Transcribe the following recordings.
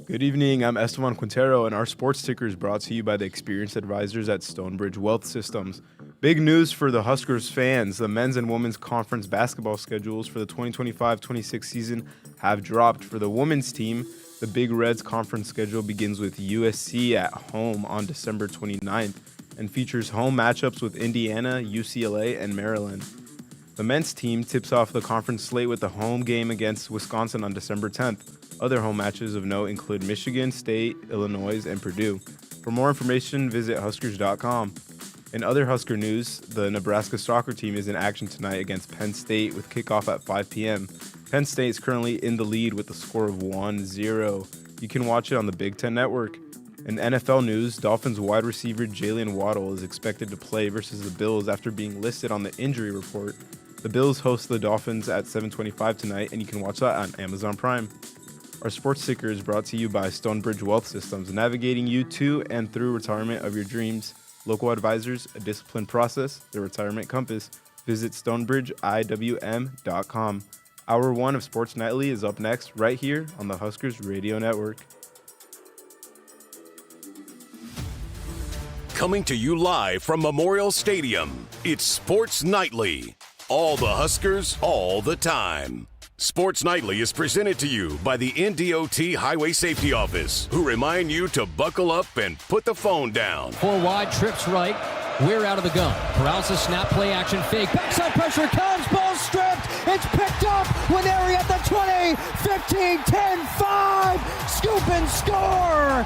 Good evening, I'm Esteban Quintero, and our sports ticker is brought to you by the experienced advisors at Stonebridge Wealth Systems. Big news for the Huskers fans. The men's and women's conference basketball schedules for the 2025-26 season have dropped. For the women's team, the Big Reds conference schedule begins with USC at home on December 29th and features home matchups with Indiana, UCLA, and Maryland. The men's team tips off the conference slate with a home game against Wisconsin on December 10th. Other home matches of note include Michigan State, Illinois, and Purdue. For more information, visit Huskers.com. In other Husker news, the Nebraska soccer team is in action tonight against Penn State with kickoff at 5 p.m. Penn State is currently in the lead with a score of 1-0. You can watch it on the Big Ten Network. In NFL news, Dolphins wide receiver Jalen Waddle is expected to play versus the Bills after being listed on the injury report. The Bills host the Dolphins at 7:25 tonight, and you can watch that on Amazon Prime. Our sports ticker is brought to you by Stonebridge Wealth Systems, navigating you to and through retirement of your dreams. Local advisors, a disciplined process, the retirement compass. Visit StonebridgeIWM.com. Hour 1 of Sports Nightly is up next, right here on the Huskers Radio Network. Coming to you live from Memorial Stadium, it's Sports Nightly. All the Huskers, all the time. Sports Nightly is presented to you by the NDOT Highway Safety Office, who remind you to buckle up and put the phone down. 4 wide, trips right. We're out of the gun. Paralysis snap, play action, fake. Backside pressure comes, ball stripped. It's picked up. Winery at the 20, 15, 10, 5. Scoop and score.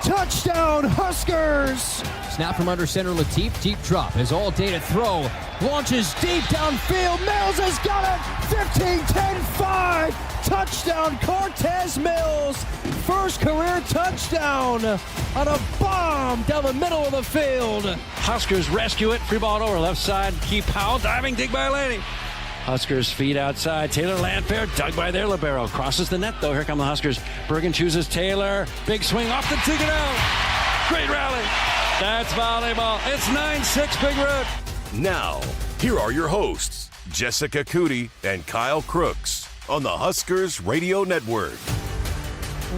Touchdown, Huskers. Snap from under center, Latif. Deep drop. His all-day to throw. Launches deep downfield. Mills has got it. 15, 10, 5. Touchdown, Cortez Mills. First career touchdown on a bomb down the middle of the field. Huskers rescue it. Free ball over left side. Keep Powell diving. Dig by Laney. Huskers feet outside. Taylor Landfair dug by their libero. Crosses the net though. Here come the Huskers. Bergen chooses Taylor. Big swing off the ticket out. Great rally. That's volleyball. It's 9-6 Big Red. Now, here are your hosts, Jessica Coody and Kyle Crooks on the Huskers Radio Network.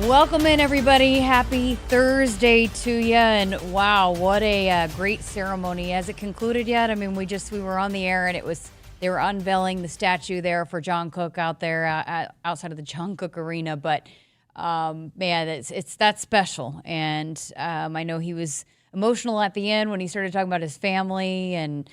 Welcome in, everybody. Happy Thursday to you. And wow, what a great ceremony. Has it concluded yet? I mean, we were on the air and they were unveiling the statue there for John Cook out there outside of the John Cook Arena. But man, it's that special. And I know he was emotional at the end when he started talking about his family,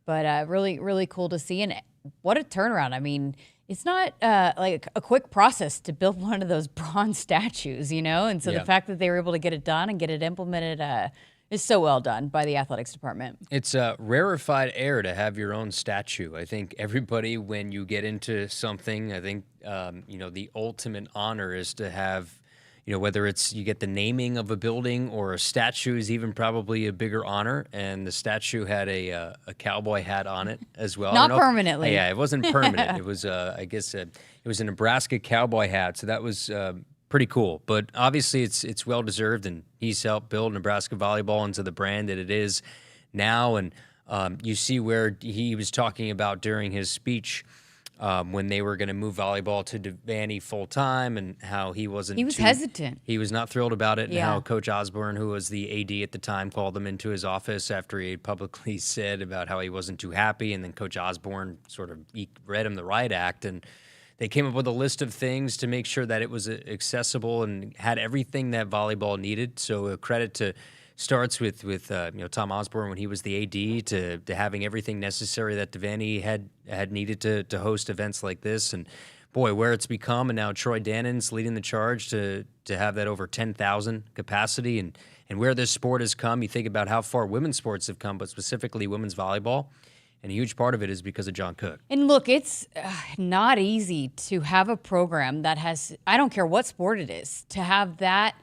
but really, really cool to see. And what a turnaround. I mean, it's not like a quick process to build one of those bronze statues, you know? And so the fact that they were able to get it done and get it implemented is so well done by the athletics department. It's a rarefied air to have your own statue. I think everybody, when you get into something, I think, the ultimate honor is to have, whether it's you get the naming of a building or a statue is even probably a bigger honor. And the statue had a cowboy hat on it as well. Not permanently. Yeah, it wasn't permanent. It was, it was a Nebraska cowboy hat. So that was pretty cool. But obviously it's well-deserved, and he's helped build Nebraska volleyball into the brand that it is now. And you see where he was talking about during his speech when they were going to move volleyball to Devaney full-time, and how he was hesitant. He was not thrilled about it, and how Coach Osborne, who was the AD at the time, called him into his office after he had publicly said about how he wasn't too happy, and then Coach Osborne he read him the riot act, and they came up with a list of things to make sure that it was accessible and had everything that volleyball needed. So a credit to starts with Tom Osborne when he was the AD to having everything necessary that Devaney had needed to host events like this. And boy, where it's become, and now Troy Dannon's leading the charge to have that over 10,000 capacity, and where this sport has come. You think about how far women's sports have come, but specifically women's volleyball. And a huge part of it is because of John Cook. And look, it's not easy to have a program that has, I don't care what sport it is, to have that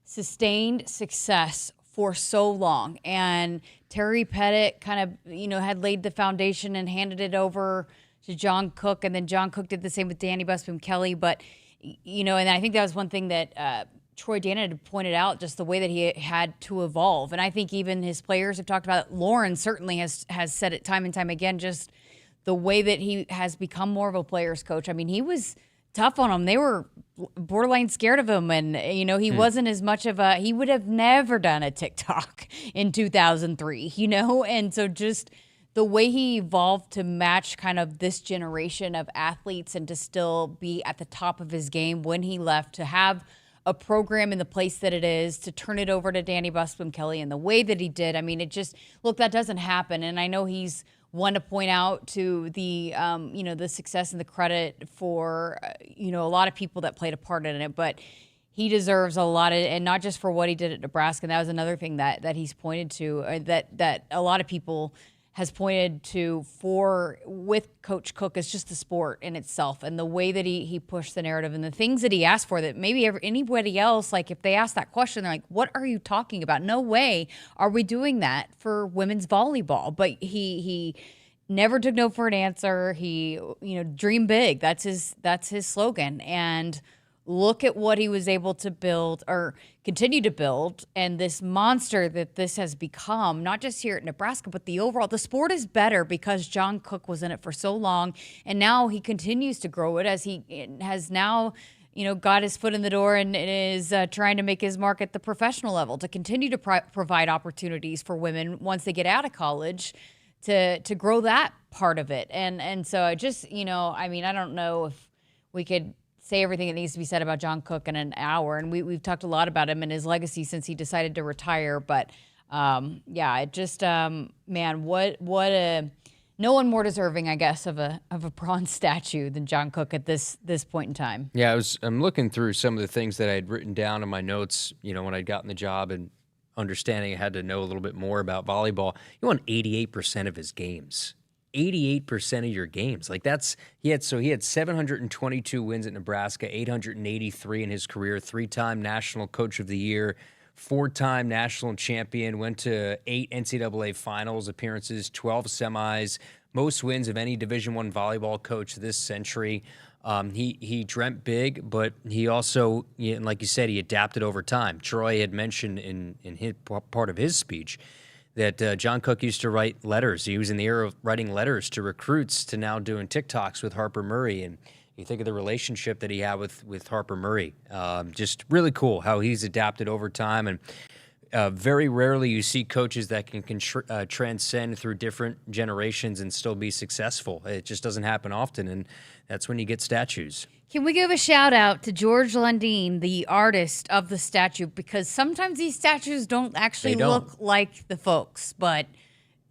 sustained success for so long. And Terry Pettit kind of, had laid the foundation and handed it over to John Cook. And then John Cook did the same with Danny Busboom Kelly. But, and I think that was one thing that Troy Dannon had pointed out, just the way that he had to evolve. And I think even his players have talked about it. Lauren certainly has said it time and time again, just the way that he has become more of a player's coach. I mean, he was tough on him. They were borderline scared of him, and he wasn't as much of he would have never done a TikTok in 2003, and so just the way he evolved to match kind of this generation of athletes and to still be at the top of his game when he left, to have a program in the place that it is, to turn it over to Danny Buscom-Kelly in the way that he did. I mean, that doesn't happen. And I know he's one to point out to the, the success and the credit for, a lot of people that played a part in it, but he deserves a lot of, and not just for what he did at Nebraska. And that was another thing that he's pointed to, that a lot of people has pointed to with Coach Cook is just the sport in itself and the way that he pushed the narrative and the things that he asked for that maybe anybody else, like if they ask that question, they're like, what are you talking about? No way are we doing that for women's volleyball. But he never took no for an answer. He, dream big. That's his slogan. And look at what he was able to build or continue to build, and this monster that this has become, not just here at Nebraska, but the sport is better because John Cook was in it for so long, and now he continues to grow it as he has now, got his foot in the door and is trying to make his mark at the professional level to continue to provide opportunities for women once they get out of college to grow that part of it. And so I just, I don't know if we could say everything that needs to be said about John Cook in an hour. And we've talked a lot about him and his legacy since he decided to retire. But it just, man, what no one more deserving, I guess, of a bronze statue than John Cook at this point in time. Yeah, I'm looking through some of the things that I had written down in my notes, when I'd gotten the job and understanding I had to know a little bit more about volleyball. He won 88% of his games. 88% of your games. Like he had 722 wins at Nebraska, 883 in his career, 3-time National Coach of the Year, 4-time national champion, went to 8 NCAA finals appearances, 12 semis, most wins of any Division I volleyball coach this century. He dreamt big, but he also, like you said, he adapted over time. Troy had mentioned in his part of his speech that John Cook used to write letters. He was in the era of writing letters to recruits to now doing TikToks with Harper Murray. And you think of the relationship that he had with Harper Murray. Just really cool how he's adapted over time. And very rarely you see coaches that can transcend through different generations and still be successful. It just doesn't happen often, and that's when you get statues. Can we give a shout out to George Lundeen, the artist of the statue? Because sometimes these statues don't actually look like the folks, but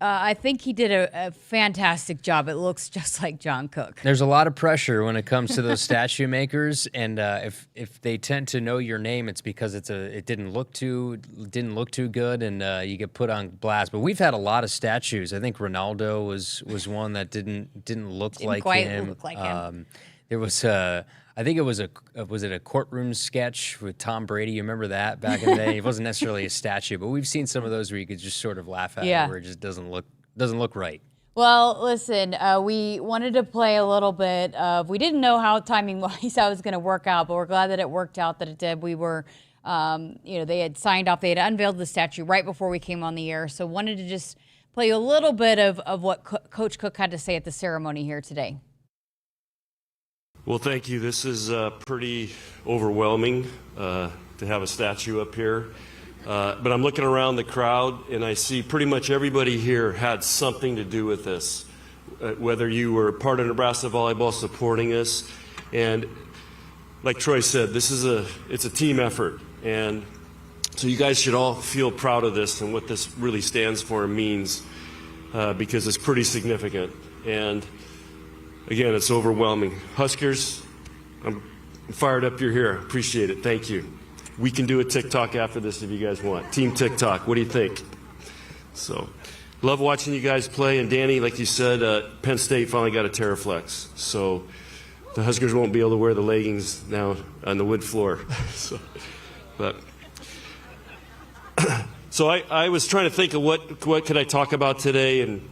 I think he did a fantastic job. It looks just like John Cook. There's a lot of pressure when it comes to those statue makers, and if they tend to know your name, it's because it didn't look too good, and you get put on blast. But we've had a lot of statues. I think Ronaldo was one that didn't look like him. Look like him. There was I think it was a courtroom sketch with Tom Brady. You remember that back in the day? It wasn't necessarily a statue, but we've seen some of those where you could just sort of laugh at it, where it just doesn't look right. Well, listen, we wanted to play a little bit of. We didn't know how timing-wise how it was going to work out, but we're glad that it worked out. That it did. We were, they had signed off. They had unveiled the statue right before we came on the air, so wanted to just play a little bit of what Coach Cook had to say at the ceremony here today. Well, thank you. This is pretty overwhelming to have a statue up here. But I'm looking around the crowd, and I see pretty much everybody here had something to do with this, whether you were part of Nebraska volleyball supporting us. And like Troy said, it's a team effort. And so you guys should all feel proud of this and what this really stands for and means, because it's pretty significant. And again, it's overwhelming. Huskers, I'm fired up you're here. Appreciate it. Thank you. We can do a TikTok after this if you guys want. Team TikTok, what do you think? So, love watching you guys play. And Danny, like you said, Penn State finally got a Terraflex. So, the Huskers won't be able to wear the leggings now on the wood floor. So I was trying to think of what could I talk about today, and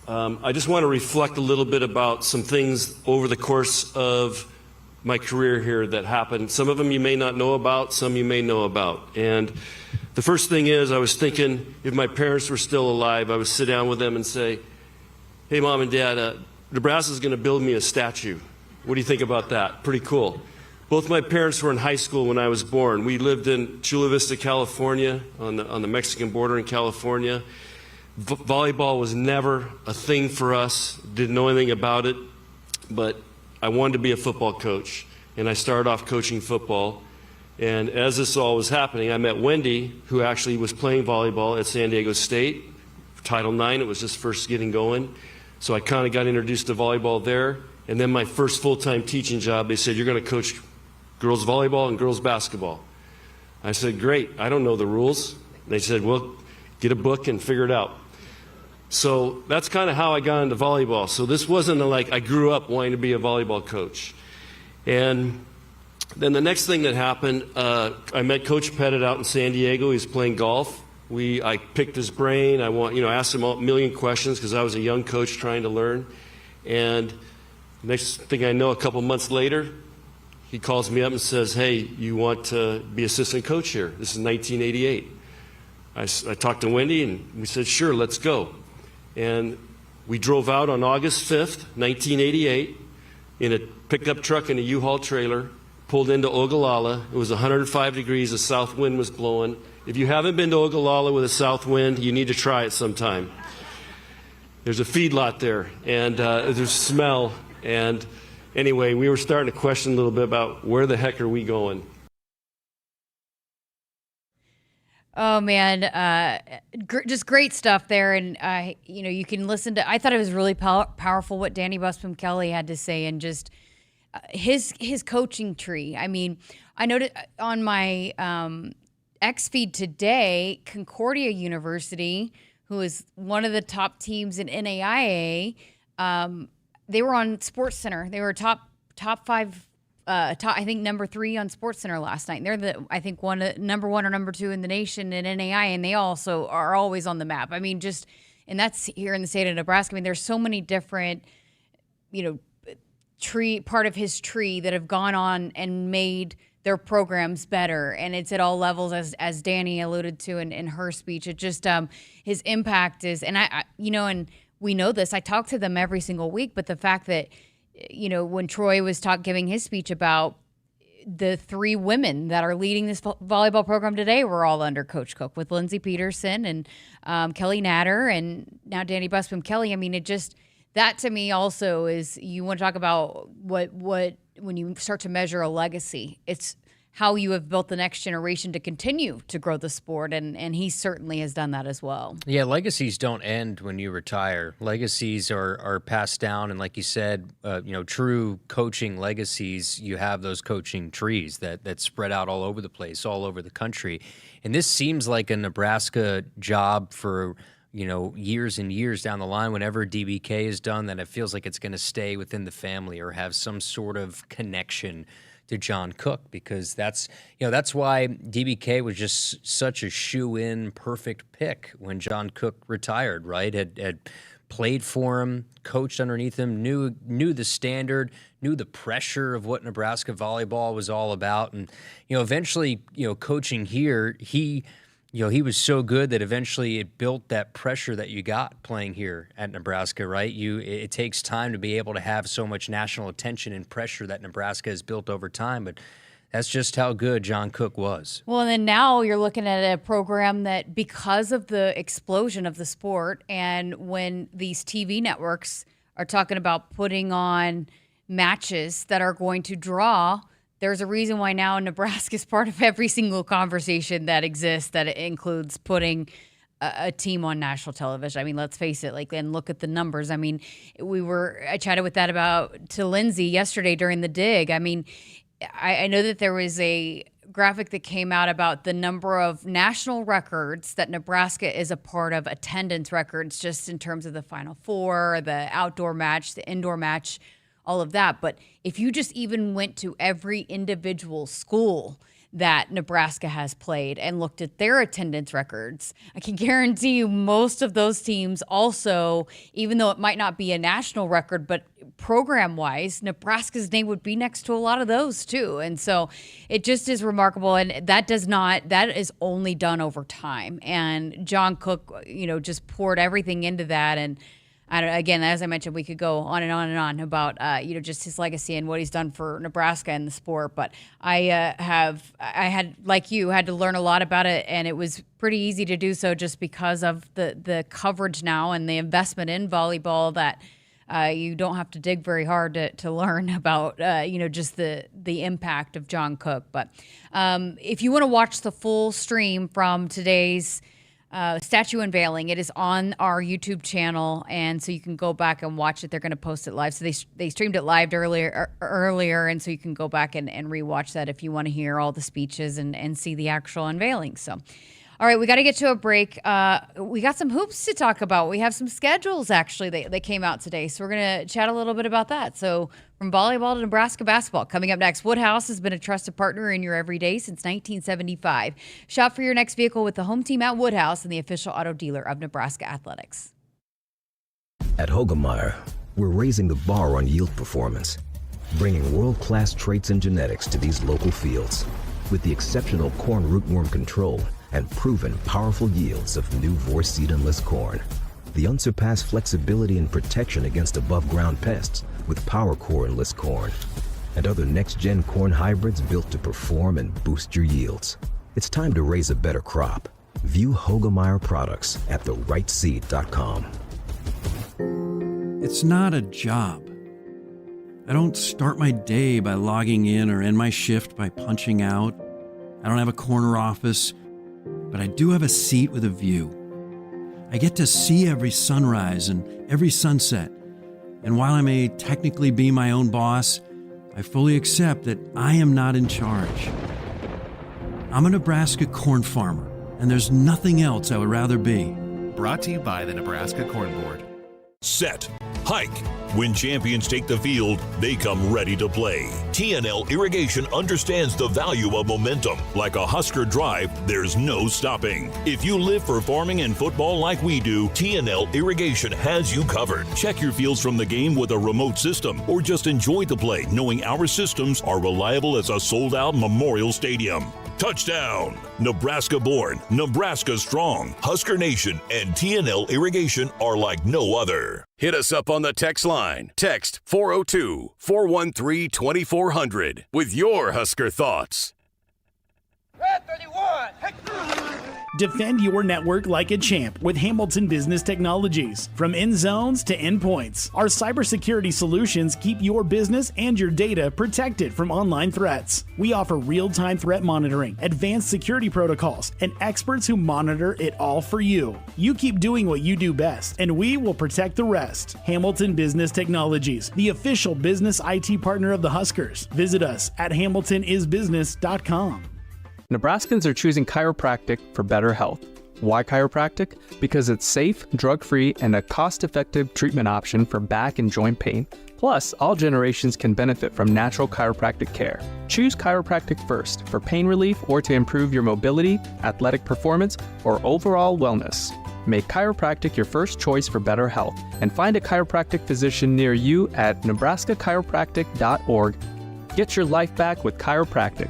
I just want to reflect a little bit about some things over the course of my career here that happened. Some of them you may not know about, some you may know about. And the first thing is, I was thinking, if my parents were still alive, I would sit down with them and say, hey, Mom and Dad, Nebraska's going to build me a statue. What do you think about that? Pretty cool. Both my parents were in high school when I was born. We lived in Chula Vista, California, on the Mexican border in California. Volleyball was never a thing for us. Didn't know anything about it, but I wanted to be a football coach, and I started off coaching football. And as this all was happening, I met Wendy, who actually was playing volleyball at San Diego State, Title IX. It was just first getting going. So I kind of got introduced to volleyball there. And then my first full-time teaching job, they said, you're going to coach girls volleyball and girls basketball. I said, great, I don't know the rules. They said, well, get a book and figure it out. So that's kind of how I got into volleyball. So this wasn't like I grew up wanting to be a volleyball coach. And then the next thing that happened, I met Coach Pettit out in San Diego. He was playing golf. I picked his brain. I asked him a million questions because I was a young coach trying to learn. And next thing I know, a couple months later, he calls me up and says, hey, you want to be assistant coach here? This is 1988. I talked to Wendy, and we said, sure, let's go. And we drove out on August 5th, 1988, in a pickup truck and a U-Haul trailer, pulled into Ogallala. It was 105 degrees. The south wind was blowing. If you haven't been to Ogallala with a south wind, you need to try it sometime. There's a feedlot there, and there's smell. And anyway, we were starting to question a little bit about where the heck are we going? Oh man, just great stuff there, and you can listen to. I thought it was really powerful what Danny Busby Kelly had to say, and just his coaching tree. I mean, I noticed on my X feed today, Concordia University, who is one of the top teams in NAIA, they were on SportsCenter. They were top five. I think number 3 on SportsCenter last night. And they're number 1 or number 2 in the nation in NAI, and they also are always on the map. I mean, and that's here in the state of Nebraska. I mean, there's so many different, part of his tree that have gone on and made their programs better, and it's at all levels, as Danny alluded to in her speech. It just his impact is, and and we know this. I talk to them every single week, but the fact that when Troy was giving his speech about the 3 women that are leading this volleyball program today were all under Coach Cook, with Lindsey Peterson and Kelly Natter and now Danny Busby Kelly. I mean, that to me also is, you want to talk about what when you start to measure a legacy, it's how you have built the next generation to continue to grow the sport, and he certainly has done that as well. Yeah, legacies don't end when you retire. Legacies are passed down, and like you said, true coaching legacies, you have those coaching trees that spread out all over the place, all over the country. And this seems like a Nebraska job for years and years down the line. Whenever DBK is done, that it feels like it's going to stay within the family or have some sort of connection to John Cook, because that's why DBK was just such a shoe-in perfect pick when John Cook retired, right? Had played for him, coached underneath him, knew the standard, knew the pressure of what Nebraska volleyball was all about. And, eventually, coaching here, he was so good that eventually it built that pressure that you got playing here at Nebraska, right? It takes time to be able to have so much national attention and pressure that Nebraska has built over time, but that's just how good John Cook was. Well, and then now you're looking at a program that, because of the explosion of the sport, and when these TV networks are talking about putting on matches that are going to draw, there's a reason why now Nebraska is part of every single conversation that exists, that it includes putting a team on national television. I mean, let's face it, and look at the numbers. I mean, I chatted with that to Lindsay yesterday during the dig. I mean, I know that there was a graphic that came out about the number of national records that Nebraska is a part of, attendance records, just in terms of the Final Four, the outdoor match, the indoor match, all of that. But if you just even went to every individual school that Nebraska has played and looked at their attendance records, I can guarantee you most of those teams also, even though it might not be a national record, but program-wise, Nebraska's name would be next to a lot of those too. And so it just is remarkable. And that is only done over time. And John Cook, just poured everything into that. And again, as I mentioned, we could go on and on and on about, just his legacy and what he's done for Nebraska and the sport. But I had, like you, had to learn a lot about it, and it was pretty easy to do so just because of the coverage now and the investment in volleyball that you don't have to dig very hard to learn about, just the impact of John Cook. But if you want to watch the full stream from today's statue unveiling, it is on our YouTube channel, and so you can go back and watch it. They're going to post it live. So they streamed it live earlier, and so you can go back and rewatch that if you want to hear all the speeches and see the actual unveiling. So, all right, we got to get to a break. We got some hoops to talk about. We have some schedules, actually, that came out today, so we're going to chat a little bit about that. So from volleyball to Nebraska basketball. Coming up next, Woodhouse has been a trusted partner in your everyday since 1975. Shop for your next vehicle with the home team at Woodhouse and the official auto dealer of Nebraska Athletics. At Hogemeyer, we're raising the bar on yield performance, bringing world-class traits and genetics to these local fields with the exceptional corn rootworm control and proven powerful yields of new Vorseed Enlist corn. The unsurpassed flexibility and protection against above-ground pests with PowerCore Enlist corn. And other next-gen corn hybrids built to perform and boost your yields. It's time to raise a better crop. View Hogemeyer products at therightseed.com. It's not a job. I don't start my day by logging in or end my shift by punching out. I don't have a corner office, but I do have a seat with a view. I get to see every sunrise and every sunset. And while I may technically be my own boss, I fully accept that I am not in charge. I'm a Nebraska corn farmer, and there's nothing else I would rather be. Brought to you by the Nebraska Corn Board. Set. Hike. When champions take the field, they come ready to play. TNL Irrigation understands the value of momentum. Like a Husker drive, there's no stopping. If you live for farming and football like we do, TNL Irrigation has you covered. Check your fields from the game with a remote system, or just enjoy the play knowing our systems are reliable as a sold-out Memorial Stadium. Touchdown! Nebraska born, Nebraska strong. Husker Nation and TNL Irrigation are like no other. Hit us up on the text line. Text 402-413-2400 with your Husker thoughts. Red 31, Defend your network like a champ with Hamilton Business Technologies. From end zones to endpoints, our cybersecurity solutions keep your business and your data protected from online threats. We offer real-time threat monitoring, advanced security protocols, and experts who monitor it all for you. You keep doing what you do best, and we will protect the rest. Hamilton Business Technologies, the official business IT partner of the Huskers. Visit us at hamiltonisbusiness.com. Nebraskans are choosing chiropractic for better health. Why chiropractic? Because it's safe, drug-free, and a cost-effective treatment option for back and joint pain. Plus, all generations can benefit from natural chiropractic care. Choose chiropractic first for pain relief or to improve your mobility, athletic performance, or overall wellness. Make chiropractic your first choice for better health, and find a chiropractic physician near you at nebraskachiropractic.org. Get your life back with chiropractic.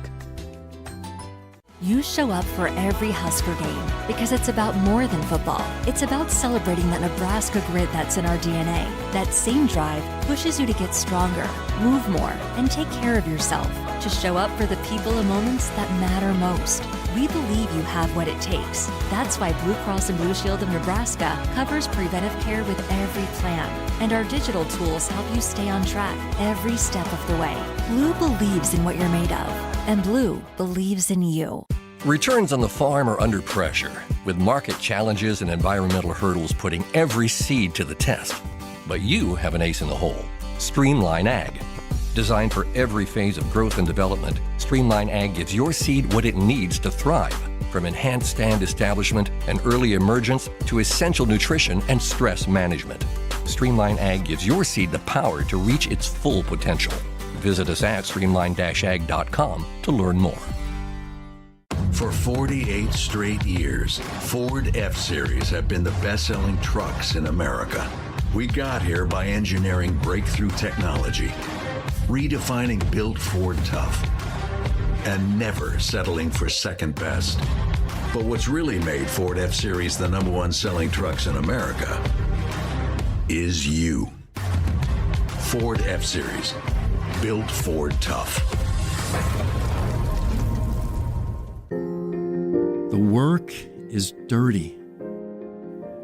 You show up for every Husker game because it's about more than football. It's about celebrating that Nebraska grit that's in our DNA. That same drive pushes you to get stronger, move more, and take care of yourself. To show up for the people and moments that matter most. We believe you have what it takes. That's why Blue Cross and Blue Shield of Nebraska covers preventive care with every plan. And our digital tools help you stay on track every step of the way. Blue believes in what you're made of. And Blue believes in you. Returns on the farm are under pressure, with market challenges and environmental hurdles putting every seed to the test. But you have an ace in the hole, Streamline Ag. Designed for every phase of growth and development, Streamline Ag gives your seed what it needs to thrive, from enhanced stand establishment and early emergence to essential nutrition and stress management. Streamline Ag gives your seed the power to reach its full potential. Visit us at streamline-ag.com to learn more. For 48 straight years, Ford F-Series have been the best-selling trucks in America. We got here by engineering breakthrough technology, redefining built Ford tough, and never settling for second best. But what's really made Ford F-Series the #1 selling trucks in America is you. Ford F-Series. Built Ford tough. The work is dirty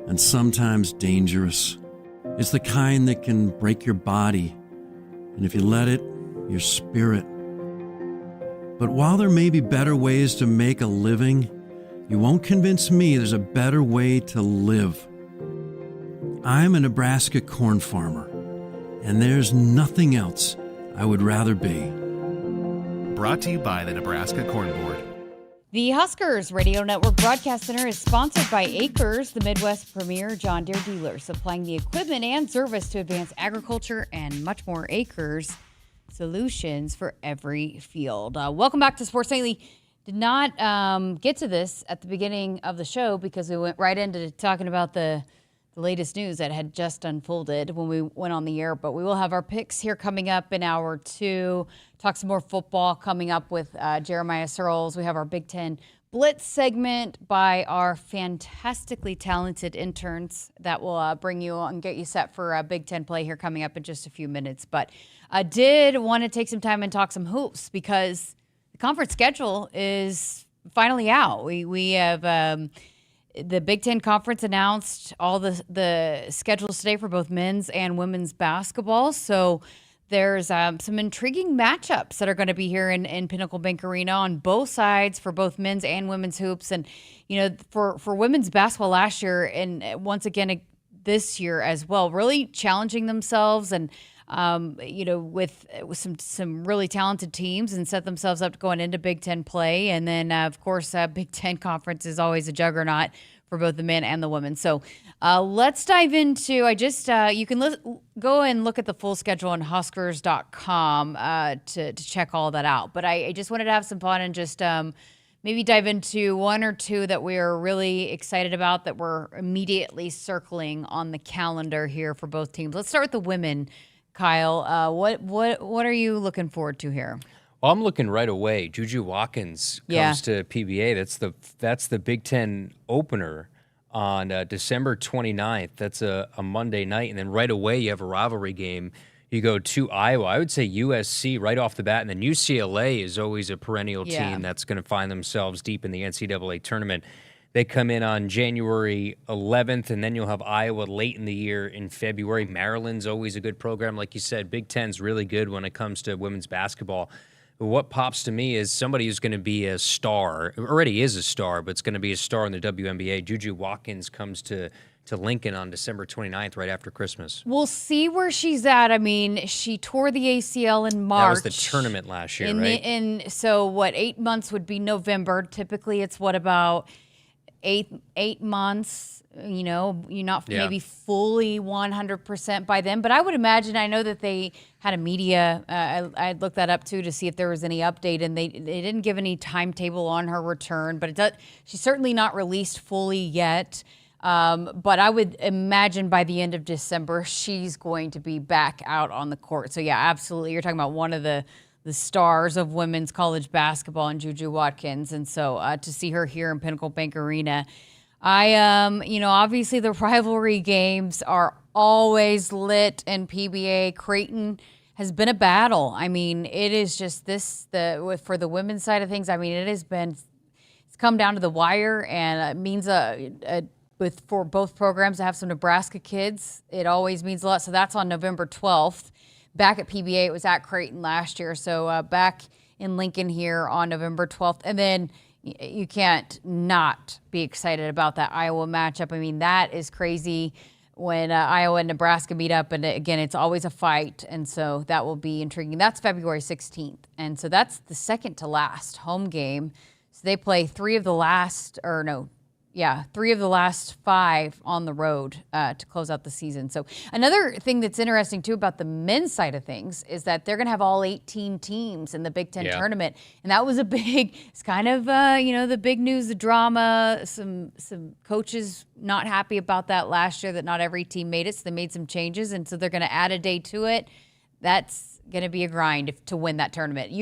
and sometimes dangerous. It's the kind that can break your body, and if you let it, your spirit. But while there may be better ways to make a living, you won't convince me there's a better way to live. I'm a Nebraska corn farmer, and there's nothing else I would rather be. Brought to you by the Nebraska Corn Board. The Huskers Radio Network Broadcast Center is sponsored by Akrs, the Midwest premier John Deere dealer, supplying the equipment and service to advance agriculture and much more. Akrs, solutions for every field. Welcome back to Sports Nightly. Did not get to this at the beginning of the show because we went right into talking about the latest news that had just unfolded when we went on the air. But we will have our picks here coming up in hour 2. Talk some more football coming up with Jeremiah Sirles. We have our Big Ten Blitz segment by our fantastically talented interns that will bring you and get you set for Big Ten play here coming up in just a few minutes. But I did want to take some time and talk some hoops because the conference schedule is finally out. We have the Big Ten Conference announced all the schedules today for both men's and women's basketball. So there's some intriguing matchups that are going to be here in Pinnacle Bank Arena on both sides for both men's and women's hoops. And, you know, for women's basketball last year and once again this year as well, really challenging themselves and, you know, with some really talented teams and set themselves up going into Big Ten play. And then, of course, Big Ten Conference is always a juggernaut for both the men and the women. So let's dive into, you can go and look at the full schedule on Huskers.com to check all that out. But I just wanted to have some fun and just maybe dive into one or two that we are really excited about that we're immediately circling on the calendar here for both teams. Let's start with the women. Kyle, what are you looking forward to here? Well, I'm looking right away. Juju Watkins comes to PBA. That's the Big Ten opener on December 29th. That's a Monday night. And then right away you have a rivalry game. You go to Iowa. I would say USC right off the bat. And then UCLA is always a perennial team that's going to find themselves deep in the NCAA tournament. They come in on January 11th, and then you'll have Iowa late in the year in February. Maryland's always a good program. Like you said, Big Ten's really good when it comes to women's basketball. But what pops to me is somebody who's going to be a star, already is a star, but it's going to be a star in the WNBA. Juju Watkins comes to Lincoln on December 29th, right after Christmas. We'll see where she's at. I mean, she tore the ACL in March. That was the tournament last year, right? So 8 months would be November. Typically, it's about eight months, you know, you're not maybe fully 100% by then. But I would imagine, I know that they had a media, I looked that up too to see if there was any update, and they didn't give any timetable on her return. But she's certainly not released fully yet. But I would imagine by the end of December, she's going to be back out on the court. So, yeah, absolutely. You're talking about one of the stars of women's college basketball in Juju Watkins. And so to see her here in Pinnacle Bank Arena, obviously the rivalry games are always lit in PBA. Creighton has been a battle. I mean, it is just for the women's side of things, I mean, it's come down to the wire, and it means for both programs to have some Nebraska kids, it always means a lot. So that's on November 12th. Back at PBA, it was at Creighton last year. So back in Lincoln here on November 12th. And then you can't not be excited about that Iowa matchup. I mean, that is crazy when Iowa and Nebraska meet up. And again, it's always a fight. And so that will be intriguing. That's February 16th. And so that's the second to last home game. So they play three of the last 5 on the road to close out the season. So another thing that's interesting, too, about the men's side of things is that they're going to have all 18 teams in the Big Ten tournament. And that was it's kind of, the big news, the drama. Some coaches not happy about that last year, that not every team made it. So they made some changes. And so they're going to add a day to it. That's going to be a grind to win that tournament.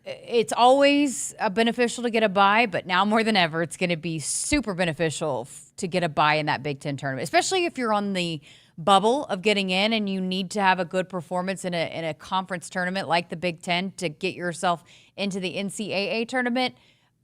It's always beneficial to get a bye, but now more than ever, it's going to be super beneficial to get a bye in that Big Ten tournament, especially if you're on the bubble of getting in, and you need to have a good performance in a conference tournament like the Big Ten to get yourself into the NCAA tournament.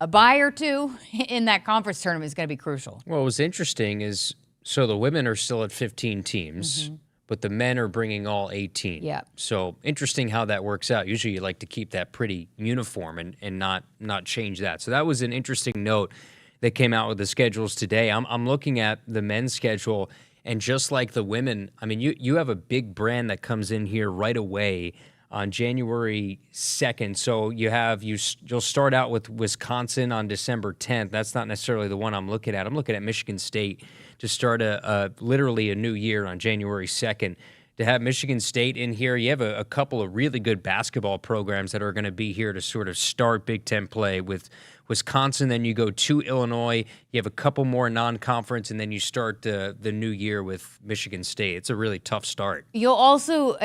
A bye or two in that conference tournament is going to be crucial. Well, what's interesting is, so the women are still at 15 teams, but the men are bringing all 18. Yeah. So interesting how that works out. Usually you like to keep that pretty uniform and not change that. So that was an interesting note that came out with the schedules today. I'm looking at the men's schedule, and just like the women, I mean, you have a big brand that comes in here right away on January 2nd. So you'll start out with Wisconsin on December 10th. That's not necessarily the one I'm looking at. I'm looking at Michigan State to start literally a new year on January 2nd. To have Michigan State in here, you have a couple of really good basketball programs that are going to be here to sort of start Big Ten play with Wisconsin. Then you go to Illinois. You have a couple more non-conference, and then you start the new year with Michigan State. It's a really tough start. You'll also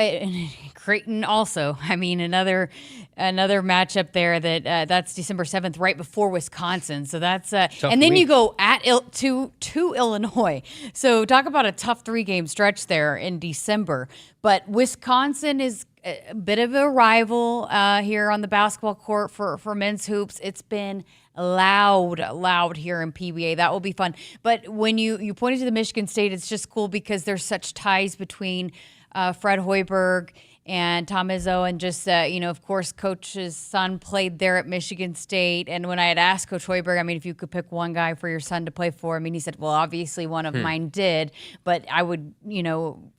Creighton. Also, I mean, another matchup there that's December 7th, right before Wisconsin. So that's and then you go to Illinois. So talk about a tough 3-game stretch there in December. But Wisconsin is a bit of a rival here on the basketball court for men's hoops. It's been loud here in PBA. That will be fun. But when you pointed to the Michigan State, it's just cool because there's such ties between Fred Hoiberg and Tom Izzo, and just, of course, Coach's son played there at Michigan State. And when I had asked Coach Hoiberg, I mean, if you could pick one guy for your son to play for, I mean, he said, well, obviously one of mine did, but I would,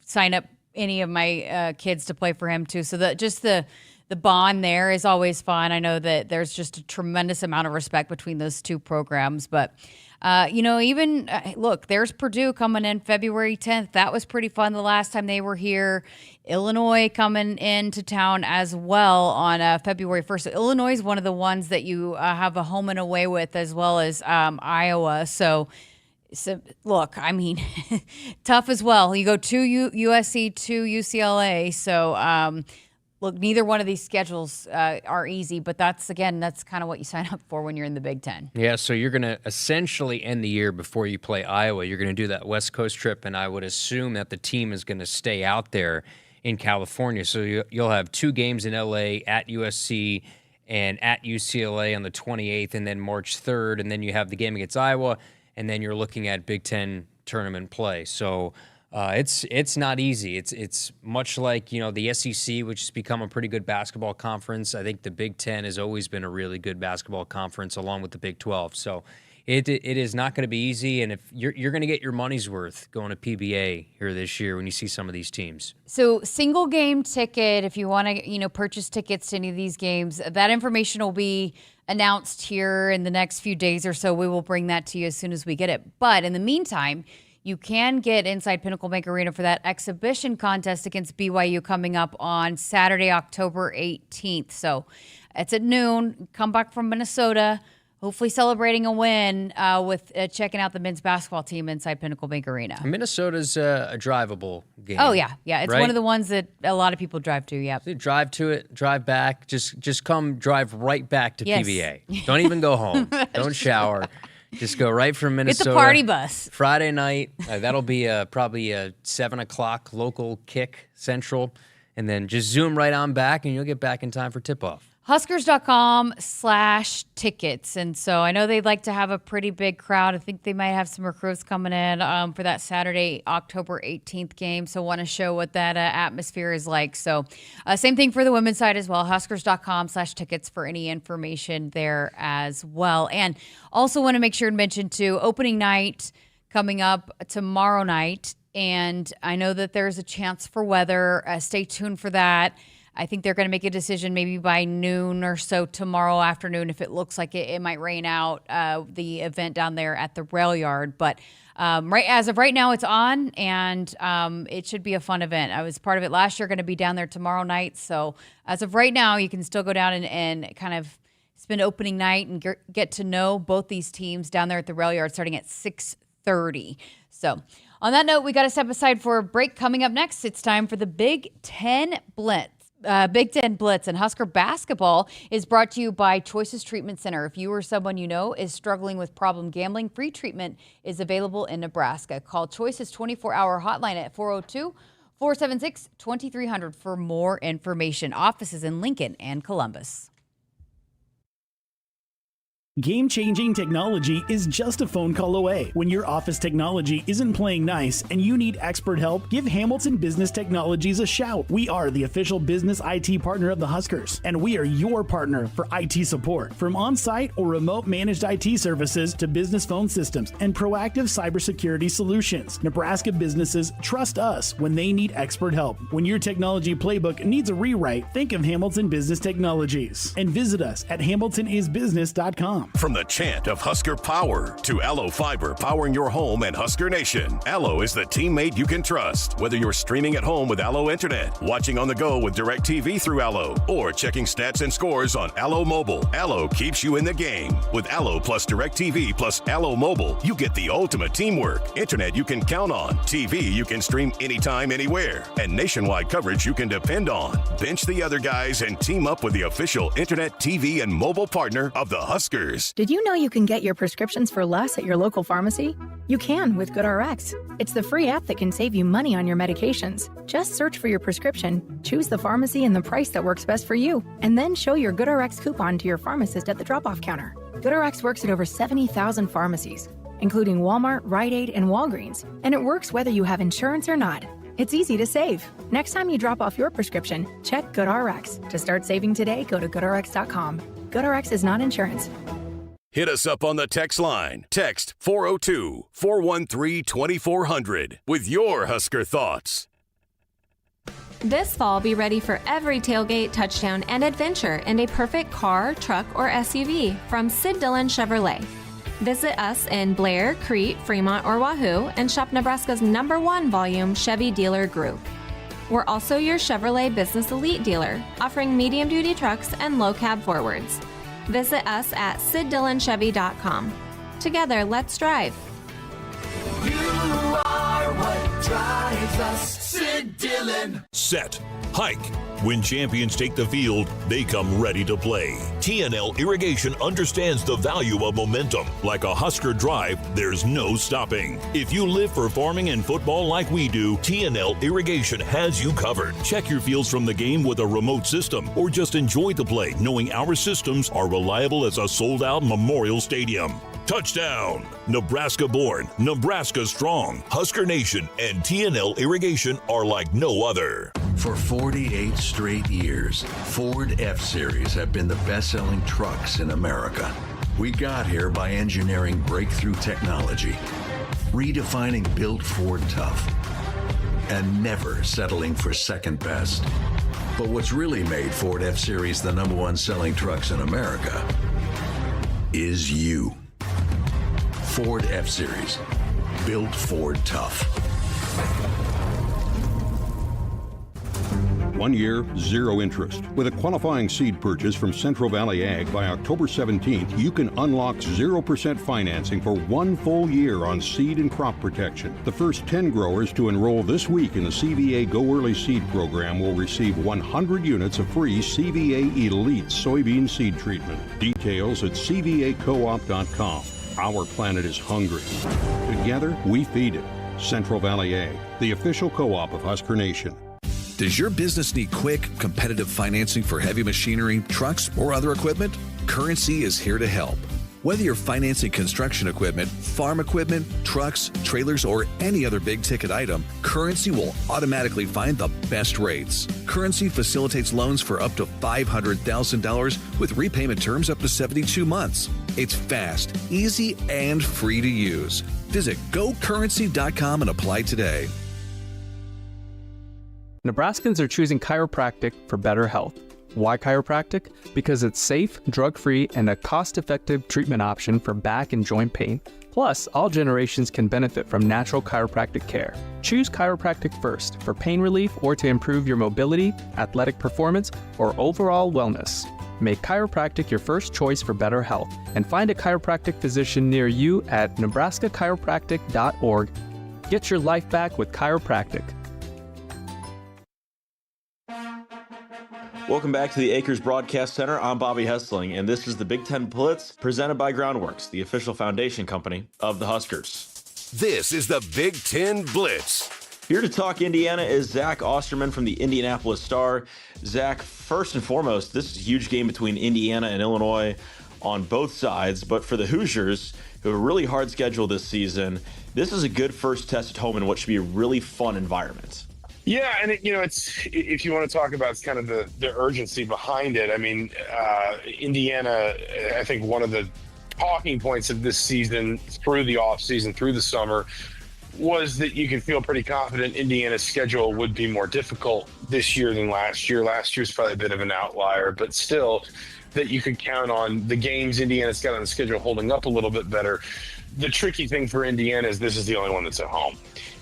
sign up any of my kids to play for him too. So the bond there is always fun. I know that there's just a tremendous amount of respect between those two programs, but look, there's Purdue coming in February 10th. That was pretty fun the last time they were here. Illinois coming into town as well on February 1st. So Illinois is one of the ones that you have a home and away with, as well as Iowa. So look, I mean, tough as well. You go to USC, to UCLA. So, look, neither one of these schedules are easy, but that's kind of what you sign up for when you're in the Big Ten. Yeah, so you're going to essentially end the year before you play Iowa. You're going to do that West Coast trip, and I would assume that the team is going to stay out there in California. So you'll have 2 games in LA, at USC and at UCLA on the 28th, and then March 3rd, and then you have the game against Iowa, and then you're looking at Big Ten tournament play. So it's not easy. It's much like, the SEC, which has become a pretty good basketball conference. I think the Big Ten has always been a really good basketball conference, along with the Big 12. So it is not going to be easy, and if you're going to get your money's worth going to PBA here this year when you see some of these teams. So single game ticket, if you want to purchase tickets to any of these games, that information will be announced here in the next few days or so. We will bring that to you as soon as we get it. But in the meantime, you can get inside Pinnacle Bank Arena for that exhibition contest against BYU coming up on Saturday, October 18th. So it's at noon. Come back from Minnesota, hopefully celebrating a win with checking out the men's basketball team inside Pinnacle Bank Arena. Minnesota's a drivable game. Oh, yeah. Yeah, it's right? one of the ones that a lot of people drive to, yeah. So drive to it, drive back. Just come drive right back to PBA. Don't even go home. Don't shower. Just go right from Minnesota. Get the party bus. Friday night. That'll be probably a 7 o'clock local kick central. And then just zoom right on back, and you'll get back in time for tip-off. Huskers.com/tickets. And so I know they'd like to have a pretty big crowd. I think they might have some recruits coming in for that Saturday, October 18th game. So want to show what that atmosphere is like. So same thing for the women's side as well. Huskers.com/tickets for any information there as well. And also want to make sure to mention too, opening night coming up tomorrow night. And I know that there's a chance for weather. Stay tuned for that. I think they're going to make a decision maybe by noon or so tomorrow afternoon if it looks like it might rain out the event down there at the rail yard. But as of right now, it's on, and it should be a fun event. I was part of it last year, going to be down there tomorrow night. So as of right now, you can still go down and kind of spend opening night and get to know both these teams down there at the rail yard starting at 6:30. So on that note, we got to step aside for a break. Coming up next, it's time for the Big Ten Blitz. Big Ten Blitz and Husker basketball is brought to you by Choices Treatment Center. If you or someone you know is struggling with problem gambling, free treatment is available in Nebraska. Call Choices 24-hour hotline at 402-476-2300 for more information. Offices in Lincoln and Columbus. Game-changing technology is just a phone call away. When your office technology isn't playing nice and you need expert help, give Hamilton Business Technologies a shout. We are the official business IT partner of the Huskers, and we are your partner for IT support. From on-site or remote managed IT services to business phone systems and proactive cybersecurity solutions, Nebraska businesses trust us when they need expert help. When your technology playbook needs a rewrite, think of Hamilton Business Technologies and visit us at hamiltonisbusiness.com. From the chant of Husker Power to Allo Fiber powering your home and Husker Nation, Allo is the teammate you can trust. Whether you're streaming at home with Allo Internet, watching on the go with DirecTV through Allo, or checking stats and scores on Allo Mobile, Allo keeps you in the game. With Allo plus DirecTV plus Allo Mobile, you get the ultimate teamwork. Internet you can count on, TV you can stream anytime, anywhere, and nationwide coverage you can depend on. Bench the other guys and team up with the official Internet, TV, and mobile partner of the Huskers. Did you know you can get your prescriptions for less at your local pharmacy? You can with GoodRx. It's the free app that can save you money on your medications. Just search for your prescription, choose the pharmacy and the price that works best for you, and then show your GoodRx coupon to your pharmacist at the drop-off counter. GoodRx works at over 70,000 pharmacies, including Walmart, Rite Aid, and Walgreens, and it works whether you have insurance or not. It's easy to save. Next time you drop off your prescription, check GoodRx. To start saving today, go to GoodRx.com. GoodRx is not insurance. Hit us up on the text line. Text 402-413-2400 with your Husker thoughts. This fall, be ready for every tailgate, touchdown, and adventure in a perfect car, truck, or SUV from Sid Dillon Chevrolet. Visit us in Blair, Crete, Fremont, or Wahoo and shop Nebraska's #1 volume Chevy dealer group. We're also your Chevrolet Business Elite dealer, offering medium-duty trucks and low-cab forwards. Visit us at SidDillonChevy.com. Together, let's drive. You are what drives us, Sid Dillon. Set. Hike. When champions take the field, they come ready to play. TNL Irrigation understands the value of momentum. Like a Husker drive, there's no stopping. If you live for farming and football like we do, TNL Irrigation has you covered. Check your fields from the game with a remote system, or just enjoy the play, knowing our systems are reliable as a sold-out Memorial Stadium. Touchdown! Nebraska born, Nebraska strong. Husker Nation and TNL Irrigation are like no other. For 48 straight years, Ford F-Series have been the best-selling trucks in America. We got here by engineering breakthrough technology, redefining built Ford tough, and never settling for second best. But what's really made Ford F-Series the #1 selling trucks in America is you. Ford F-Series, built Ford tough. 1 year, 0 interest. With a qualifying seed purchase from Central Valley Ag by October 17th, you can unlock 0% financing for 1 full year on seed and crop protection. The first 10 growers to enroll this week in the CVA Go Early Seed Program will receive 100 units of free CVA Elite soybean seed treatment. Details at cvacoop.com. Our planet is hungry. Together, we feed it. Central Valley Ag, the official co-op of Husker Nation. Does your business need quick, competitive financing for heavy machinery, trucks, or other equipment? Currency is here to help. Whether you're financing construction equipment, farm equipment, trucks, trailers, or any other big-ticket item, Currency will automatically find the best rates. Currency facilitates loans for up to $500,000 with repayment terms up to 72 months. It's fast, easy, and free to use. Visit GoCurrency.com and apply today. Nebraskans are choosing chiropractic for better health. Why chiropractic? Because it's safe, drug-free, and a cost-effective treatment option for back and joint pain. Plus, all generations can benefit from natural chiropractic care. Choose chiropractic first for pain relief or to improve your mobility, athletic performance, or overall wellness. Make chiropractic your first choice for better health and find a chiropractic physician near you at nebraskachiropractic.org. Get your life back with chiropractic. Welcome back to the Akrs Broadcast Center. I'm Bobby Hessling, and this is the Big Ten Blitz presented by Groundworks, the official foundation company of the Huskers. This is the Big Ten Blitz. Here to talk Indiana is Zach Osterman from the Indianapolis Star. Zach, first and foremost, this is a huge game between Indiana and Illinois on both sides, but for the Hoosiers, who have a really hard schedule this season, this is a good first test at home in what should be a really fun environment. Yeah, and it's if you want to talk about kind of the urgency behind it. I mean, Indiana, I think one of the talking points of this season through the offseason, through the summer, was that you can feel pretty confident Indiana's schedule would be more difficult this year than last year. Last year's probably a bit of an outlier, but still that you could count on the games Indiana's got on the schedule holding up a little bit better. The tricky thing for Indiana is this is the only one that's at home.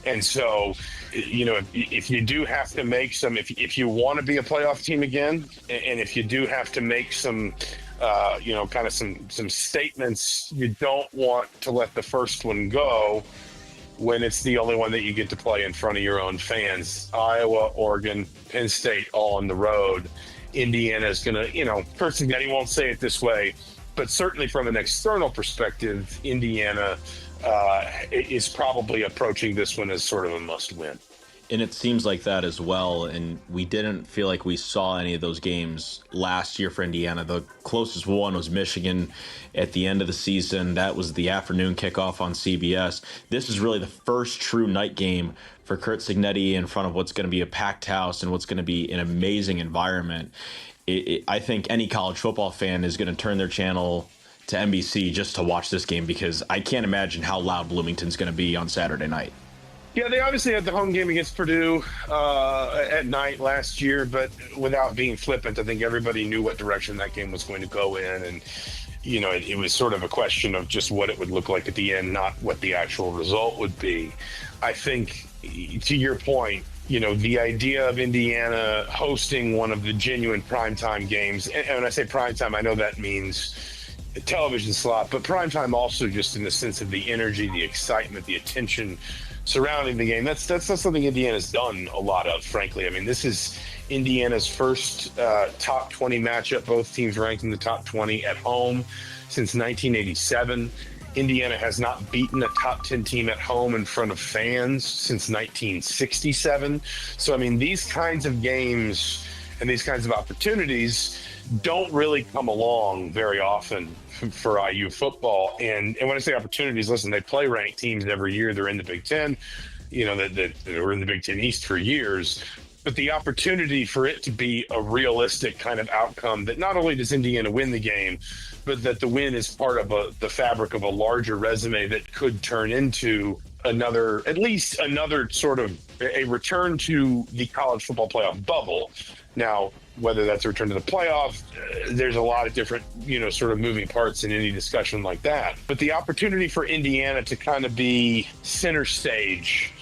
And so, if you do have to make some, if you want to be a playoff team again, and if you do have to make some, kind of some statements, you don't want to let the first one go when it's the only one that you get to play in front of your own fans. Iowa, Oregon, Penn State, all on the road. Indiana is going to, Kurt Cignetti won't say it this way, but certainly from an external perspective, Indiana is probably approaching this one as sort of a must-win. And it seems like that as well, and we didn't feel like we saw any of those games last year for Indiana. The closest one was Michigan at the end of the season. That was the afternoon kickoff on CBS. This is really the first true night game for Kurt Cignetti in front of what's going to be a packed house and what's going to be an amazing environment. I think any college football fan is going to turn their channel to NBC just to watch this game, because I can't imagine how loud Bloomington's going to be on Saturday night. Yeah, they obviously had the home game against Purdue at night last year, but without being flippant, I think everybody knew what direction that game was going to go in. And, it was sort of a question of just what it would look like at the end, not what the actual result would be. I think, to your point, the idea of Indiana hosting one of the genuine primetime games, and when I say primetime, I know that means a television slot, but primetime also just in the sense of the energy, the excitement, the attention surrounding the game. That's not something Indiana's done a lot of, frankly. I mean, this is Indiana's first top 20 matchup, both teams ranked in the top 20 at home since 1987. Indiana has not beaten a top 10 team at home in front of fans since 1967. So, I mean, these kinds of games and these kinds of opportunities don't really come along very often for IU football. And when I say opportunities, listen, they play ranked teams every year. They're in the Big Ten, that were in the Big Ten East for years. But the opportunity for it to be a realistic kind of outcome that not only does Indiana win the game, but that the win is part of the fabric of a larger resume that could turn into at least another sort of a return to the college football playoff bubble. Now, whether that's a return to the playoff, there's a lot of different, sort of moving parts in any discussion like that. But the opportunity for Indiana to kind of be center stage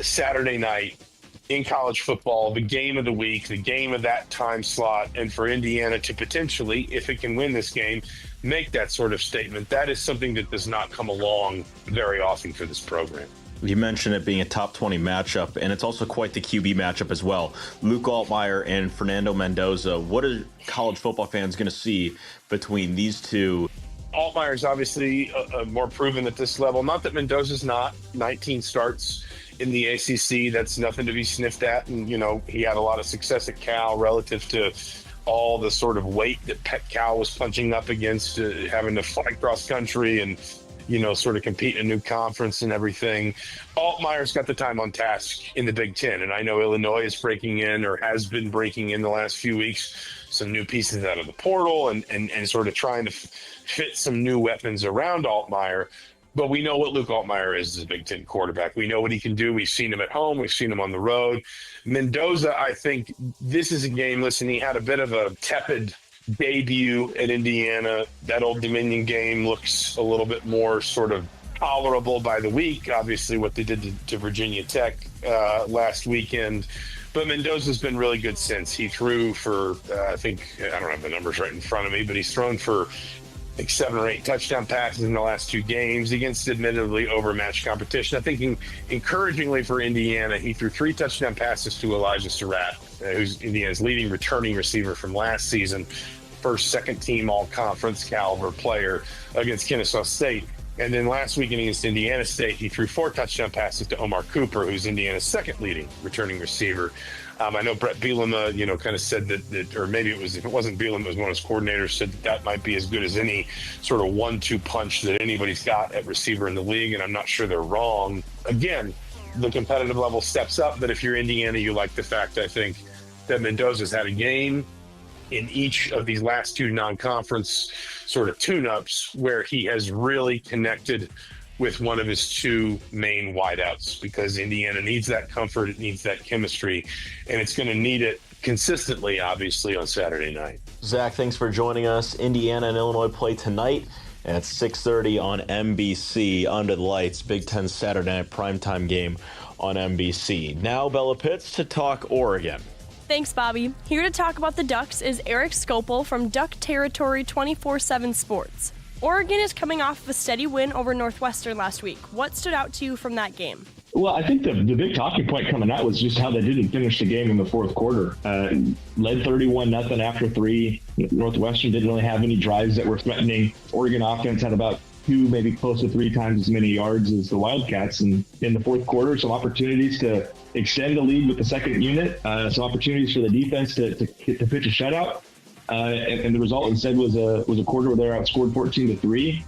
Saturday night in college football, the game of the week, the game of that time slot, and for Indiana to potentially, if it can win this game, make that sort of statement, that is something that does not come along very often for this program. You mentioned it being a top 20 matchup, and it's also quite the QB matchup as well. Luke Altmyer and Fernando Mendoza. What are college football fans going to see between these two? Altmyer is obviously more proven at this level. Not that Mendoza's not. 19 starts in the ACC. That's nothing to be sniffed at. And, he had a lot of success at Cal relative to all the sort of weight that Cal was punching up against, having to fly cross country and, sort of compete in a new conference and everything. Altmyer's got the time on task in the Big Ten. And I know Illinois is breaking in, or has been breaking in the last few weeks, some new pieces out of the portal and sort of trying to fit some new weapons around Altmyer. But we know what Luke Altmyer is as a Big Ten quarterback. We know what he can do. We've seen him at home. We've seen him on the road. Mendoza, I think this is a game, listen, he had a bit of a tepid debut at Indiana. That Old Dominion game looks a little bit more sort of tolerable by the week. Obviously, what they did to Virginia Tech last weekend. But Mendoza's been really good since. He threw for, I don't have the numbers right in front of me, but he's thrown for like 7 or 8 touchdown passes in the last 2 games against admittedly overmatched competition. I think encouragingly for Indiana, he threw 3 touchdown passes to Elijah Surratt, who's Indiana's leading returning receiver from last season, first second-team all-conference caliber player against Kennesaw State. And then last weekend against Indiana State, he threw 4 touchdown passes to Omar Cooper, who's Indiana's second leading returning receiver. I know Brett Bielema, kind of said that, or maybe if it wasn't Bielema, it was one of his coordinators, said that might be as good as any sort of 1-2 punch that anybody's got at receiver in the league, and I'm not sure they're wrong. Again, the competitive level steps up, but if you're Indiana, you like the fact, I think, that Mendoza's had a game in each of these last 2 non-conference sort of tune-ups where he has really connected with one of his 2 main wideouts, because Indiana needs that comfort, it needs that chemistry, and it's going to need it consistently, obviously, on Saturday night. Zach, thanks for joining us. Indiana and Illinois play tonight at 6:30 on NBC, Under the Lights, Big Ten Saturday night primetime game on NBC. Now, Bella Pitts to talk Oregon. Thanks, Bobby. Here to talk about the Ducks is Eric Skopel from Duck Territory 24/7 Sports. Oregon is coming off of a steady win over Northwestern last week. What stood out to you from that game? Well, I think the big talking point coming out was just how they didn't finish the game in the fourth quarter. Led 31-0 after 3. Northwestern didn't really have any drives that were threatening. Oregon offense had about 2, maybe close to 3 times as many yards as the Wildcats. And in the fourth quarter, some opportunities to extend the lead with the second unit, some opportunities for the defense to pitch a shutout. And the result instead was a quarter where they were outscored 14-3.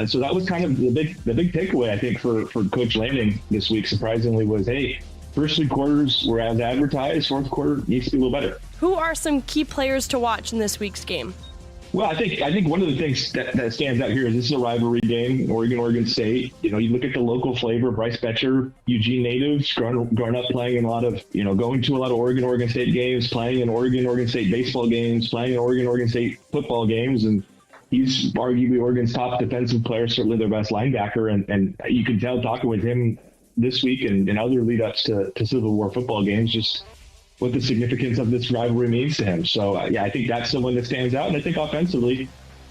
So that was kind of the big takeaway, I think, for Coach Lanning this week, surprisingly, was, hey, first 3 quarters were as advertised, fourth quarter needs to be a little better. Who are some key players to watch in this week's game? Well, I think one of the things that stands out here is this is a rivalry game, Oregon State. You look at the local flavor, Bryce Betcher, Eugene natives, grown up playing in a lot of, going to a lot of Oregon State games, playing in Oregon State baseball games, playing in Oregon State football games. And he's arguably Oregon's top defensive player, certainly their best linebacker. And you can tell talking with him this week and other lead-ups to Civil War football games, just what the significance of this rivalry means to him. So, I think that's the one that stands out. And I think offensively,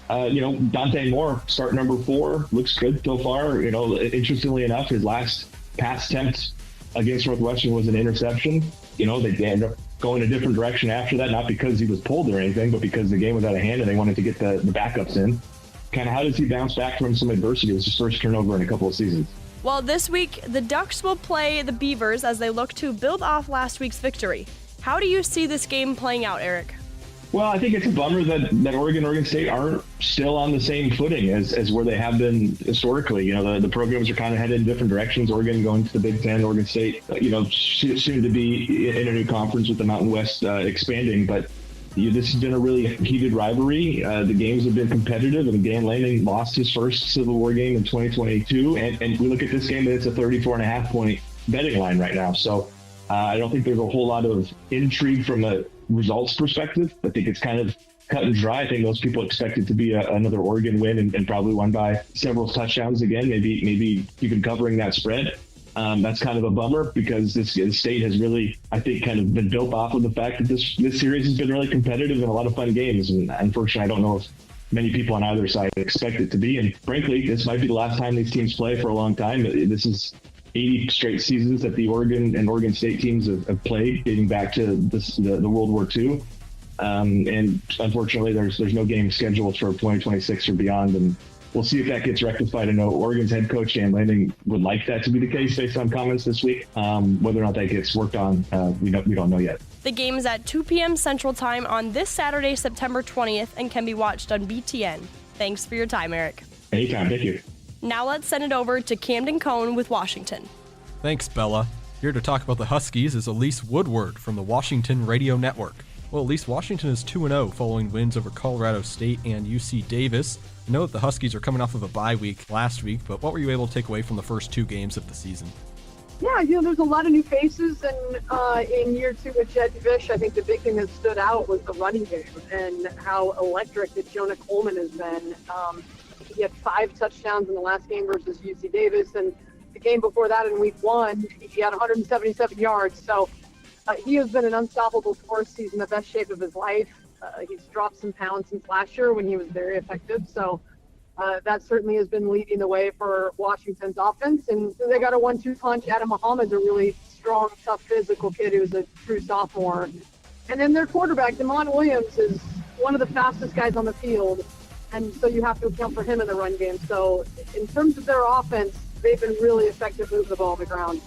Dante Moore, start number 4, looks good so far. Interestingly enough, his last pass attempt against Northwestern was an interception. They ended up going a different direction after that, not because he was pulled or anything, but because the game was out of hand and they wanted to get the backups in. Kind of how does he bounce back from some adversity? It was his first turnover in a couple of seasons. Well, this week, the Ducks will play the Beavers as they look to build off last week's victory. How do you see this game playing out, Eric? Well, I think it's a bummer that Oregon State aren't still on the same footing as where they have been historically. The programs are kind of headed in different directions. Oregon going to the Big Ten, Oregon State, soon to be in a new conference with the Mountain West expanding. But this has been a really heated rivalry. The games have been competitive, and Dan Lanning lost his first Civil War game in 2022. And we look at this game, and it's a 34.5 point betting line right now. So I don't think there's a whole lot of intrigue from a results perspective. I think it's kind of cut and dry. I think most people expect it to be another Oregon win and probably won by several touchdowns again, maybe even covering that spread. That's kind of a bummer because this state has really, I think, kind of been built off of the fact that this series has been really competitive and a lot of fun games. And unfortunately, I don't know if many people on either side expect it to be. And frankly, this might be the last time these teams play for a long time. This is 80 straight seasons that the Oregon and Oregon State teams have played, dating back to the World War II. And unfortunately, there's no game scheduled for 2026 or beyond. And we'll see if that gets rectified. I know Oregon's head coach, Dan Lanning, would like that to be the case based on comments this week. Whether or not that gets worked on, we don't know yet. The game is at 2 p.m. Central Time on this Saturday, September 20th, and can be watched on BTN. Thanks for your time, Eric. Anytime. Thank you. Now let's send it over to Camden Cohn with Washington. Thanks, Bella. Here to talk about the Huskies is Elise Woodward from the Washington Radio Network. Well, Elise, Washington is 2-0 following wins over Colorado State and UC Davis. I know that the Huskies are coming off of a bye week last week, but what were you able to take away from the first 2 games of the season? Yeah, there's a lot of new faces, and in year 2 with Jed Fish, I think the big thing that stood out was the running game and how electric that Jonah Coleman has been. He had 5 touchdowns in the last game versus UC Davis, and the game before that in week 1, he had 177 yards. So he has been an unstoppable force. He's in the best shape of his life. He's dropped some pounds since last year when he was very effective. So that certainly has been leading the way for Washington's offense. And they got a 1-2 punch. Adam Muhammad's a really strong, tough, physical kid who's a true sophomore. And then their quarterback, Damon Williams, is one of the fastest guys on the field. And so you have to account for him in the run game. So in terms of their offense, they've been really effective moving the ball on the ground.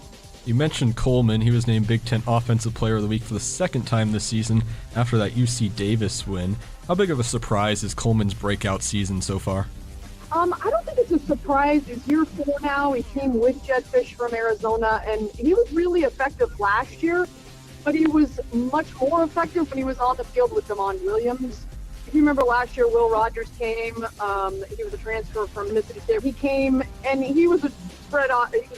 You mentioned Coleman. He was named Big Ten Offensive Player of the Week for the second time this season after that UC Davis win. How big of a surprise is Coleman's breakout season so far? I don't think it's a surprise. He's year 4 now. He came with Jetfish from Arizona, and he was really effective last year, but he was much more effective when he was on the field with Damon Williams. If you remember last year, Will Rogers came. He was a transfer from Mississippi State. He came, and he was a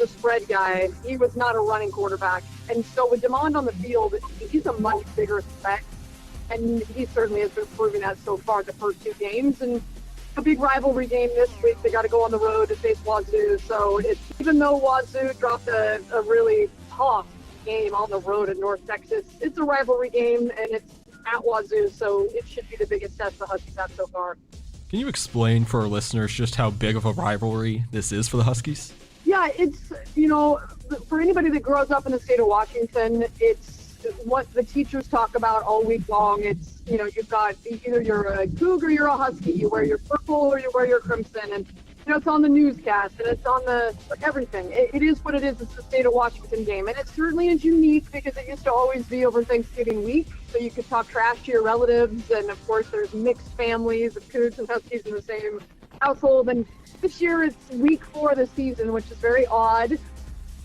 spread guy. He was not a running quarterback. And so with Damon on the field, he's a much bigger threat, and he certainly has been proving that so far the first 2 games. And a big rivalry game this week. They got to go on the road to face Wazoo. So even though Wazoo dropped a really tough game on the road in North Texas, it's a rivalry game, and it's at Wazoo, so it should be the biggest test the Huskies have so far. Can you explain for our listeners just how big of a rivalry this is for the Huskies? Yeah, it's, for anybody that grows up in the state of Washington, it's what the teachers talk about all week long. It's, you've got either you're a Coug or you're a Husky. You wear your purple or you wear your crimson. And, it's on the newscast and it's on the everything. It is what it is. It's the state of Washington game. And it certainly is unique because it used to always be over Thanksgiving week. So you could talk trash to your relatives. And, of course, there's mixed families of Cougs and Huskies in the same household. And this year it's week 4 of the season, which is very odd.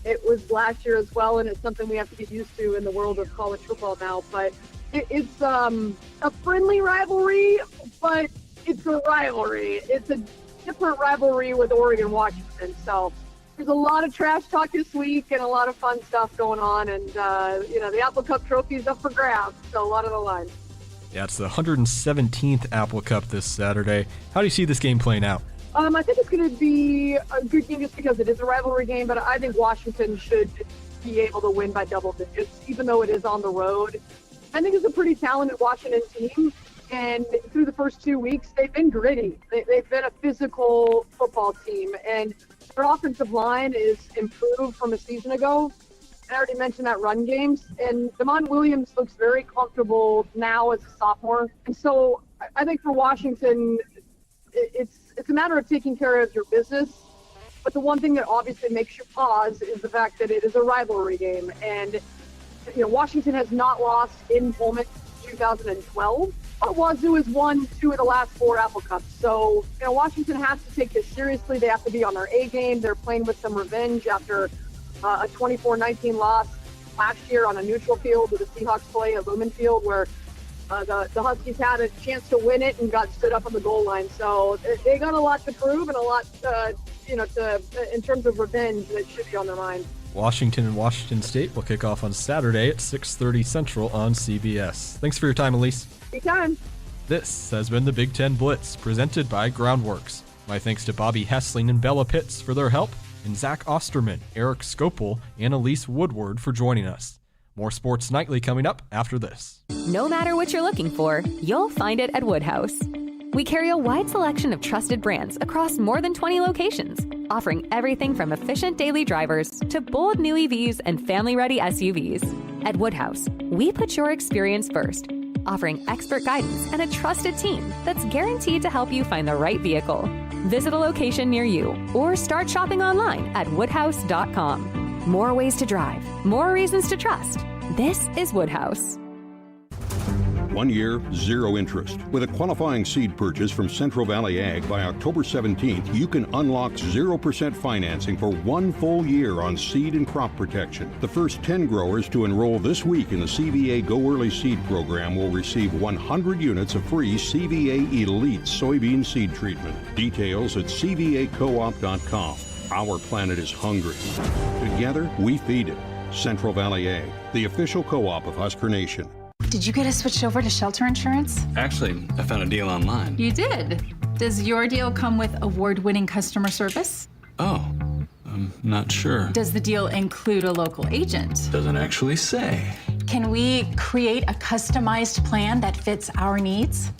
It was last year as well, and it's something we have to get used to in the world of college football now. But it's a friendly rivalry, but it's a rivalry. It's a different rivalry with Oregon-Washington. So there's a lot of trash talk this week and a lot of fun stuff going on. And, the Apple Cup trophy is up for grabs, so a lot on the line. Yeah, it's the 117th Apple Cup this Saturday. How do you see this game playing out? I think it's going to be a good game just because it is a rivalry game, but I think Washington should be able to win by double digits, even though it is on the road. I think it's a pretty talented Washington team, and through the first 2 weeks, they've been gritty. They've been a physical football team, and their offensive line is improved from a season ago. I already mentioned that run games, and Damon Williams looks very comfortable now as a sophomore. And so I think for Washington, it's a matter of taking care of your business. But the one thing that obviously makes you pause is the fact that it is a rivalry game. And, Washington has not lost in Pullman 2012. But Wazoo has won 2 of the last 4 Apple Cups. So, Washington has to take this seriously. They have to be on their A game. They're playing with some revenge after a 24-19 loss last year on a neutral field with the Seahawks play at Lumen Field, where the Huskies had a chance to win it and got stood up on the goal line. So they got a lot to prove and a lot, in terms of revenge that should be on their mind. Washington and Washington State will kick off on Saturday at 6:30 Central on CBS. Thanks for your time, Elise. Anytime. This has been the Big Ten Blitz, presented by Groundworks. My thanks to Bobby Hessling and Bella Pitts for their help, and Zach Osterman, Eric Skopel, and Elise Woodward for joining us. More Sports Nightly coming up after this. No matter what you're looking for, you'll find it at Woodhouse. We carry a wide selection of trusted brands across more than 20 locations, offering everything from efficient daily drivers to bold new EVs and family-ready SUVs. At Woodhouse, we put your experience first, offering expert guidance and a trusted team that's guaranteed to help you find the right vehicle. Visit a location near you or start shopping online at woodhouse.com. More ways to drive, more reasons to trust. This is Woodhouse. 1 year, 0 interest. With a qualifying seed purchase from Central Valley Ag by October 17th, you can unlock 0% financing for 1 full year on seed and crop protection. The first 10 growers to enroll this week in the CVA Go Early Seed Program will receive 100 units of free CVA Elite soybean seed treatment. Details at cvacoop.com. Our planet is hungry. Together, we feed it. Central Valley Ag, the official co-op of Husker Nation. Did you get us switched over to shelter insurance? Actually, I found a deal online. You did? Does your deal come with award-winning customer service? Oh, I'm not sure. Does the deal include a local agent? Doesn't actually say. Can we create a customized plan that fits our needs?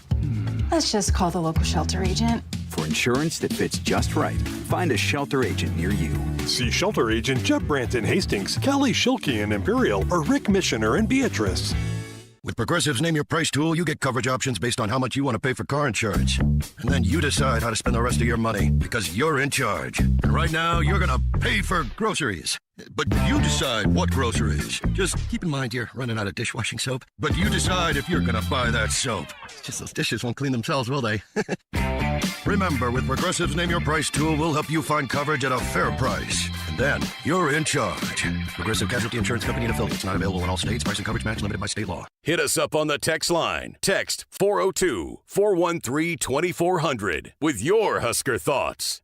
Let's just call the local shelter agent. For insurance that fits just right, find a shelter agent near you. See shelter agent Jeff Brandt in Hastings, Kelly Schilke in Imperial, or Rick Missioner in Beatrice. With Progressive's Name Your Price tool, you get coverage options based on how much you want to pay for car insurance. And then you decide how to spend the rest of your money, because you're in charge. And right now, you're going to pay for groceries. But you decide what groceries. Just keep in mind you're running out of dishwashing soap. But you decide if you're going to buy that soap. It's just those dishes won't clean themselves, will they? Remember, with Progressive's Name Your Price tool, we'll help you find coverage at a fair price. And then you're in charge. Progressive Casualty Insurance Company and affiliates. Not available in all states. Price and coverage match limited by state law. Hit us up on the text line. Text 402-413-2400 with your Husker thoughts.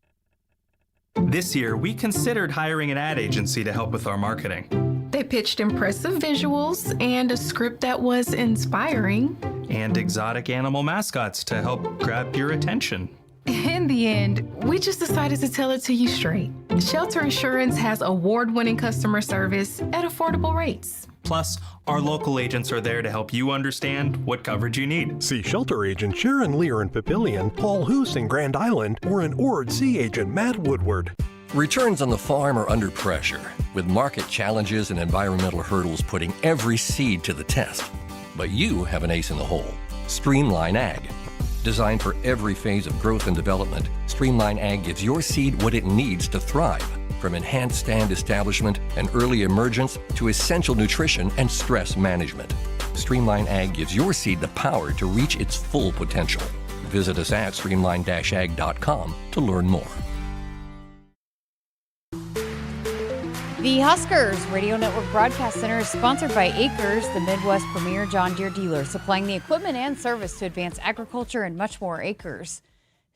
This year, we considered hiring an ad agency to help with our marketing. They pitched impressive visuals and a script that was inspiring. And exotic animal mascots to help grab your attention. In the end, we just decided to tell it to you straight. Shelter Insurance has award-winning customer service at affordable rates. Plus, our local agents are there to help you understand what coverage you need. See shelter agent Sharon Lear in Papillion, Paul Hoos in Grand Island, or an Ord Sea agent Matt Woodward. Returns on the farm are under pressure, with market challenges and environmental hurdles putting every seed to the test. But you have an ace in the hole, Streamline Ag. Designed for every phase of growth and development, Streamline Ag gives your seed what it needs to thrive. From enhanced stand establishment and early emergence to essential nutrition and stress management. Streamline Ag gives your seed the power to reach its full potential. Visit us at streamline-ag.com to learn more. The Huskers Radio Network Broadcast Center is sponsored by Akrs, the Midwest premier John Deere dealer, supplying the equipment and service to advance agriculture and much more. Akrs,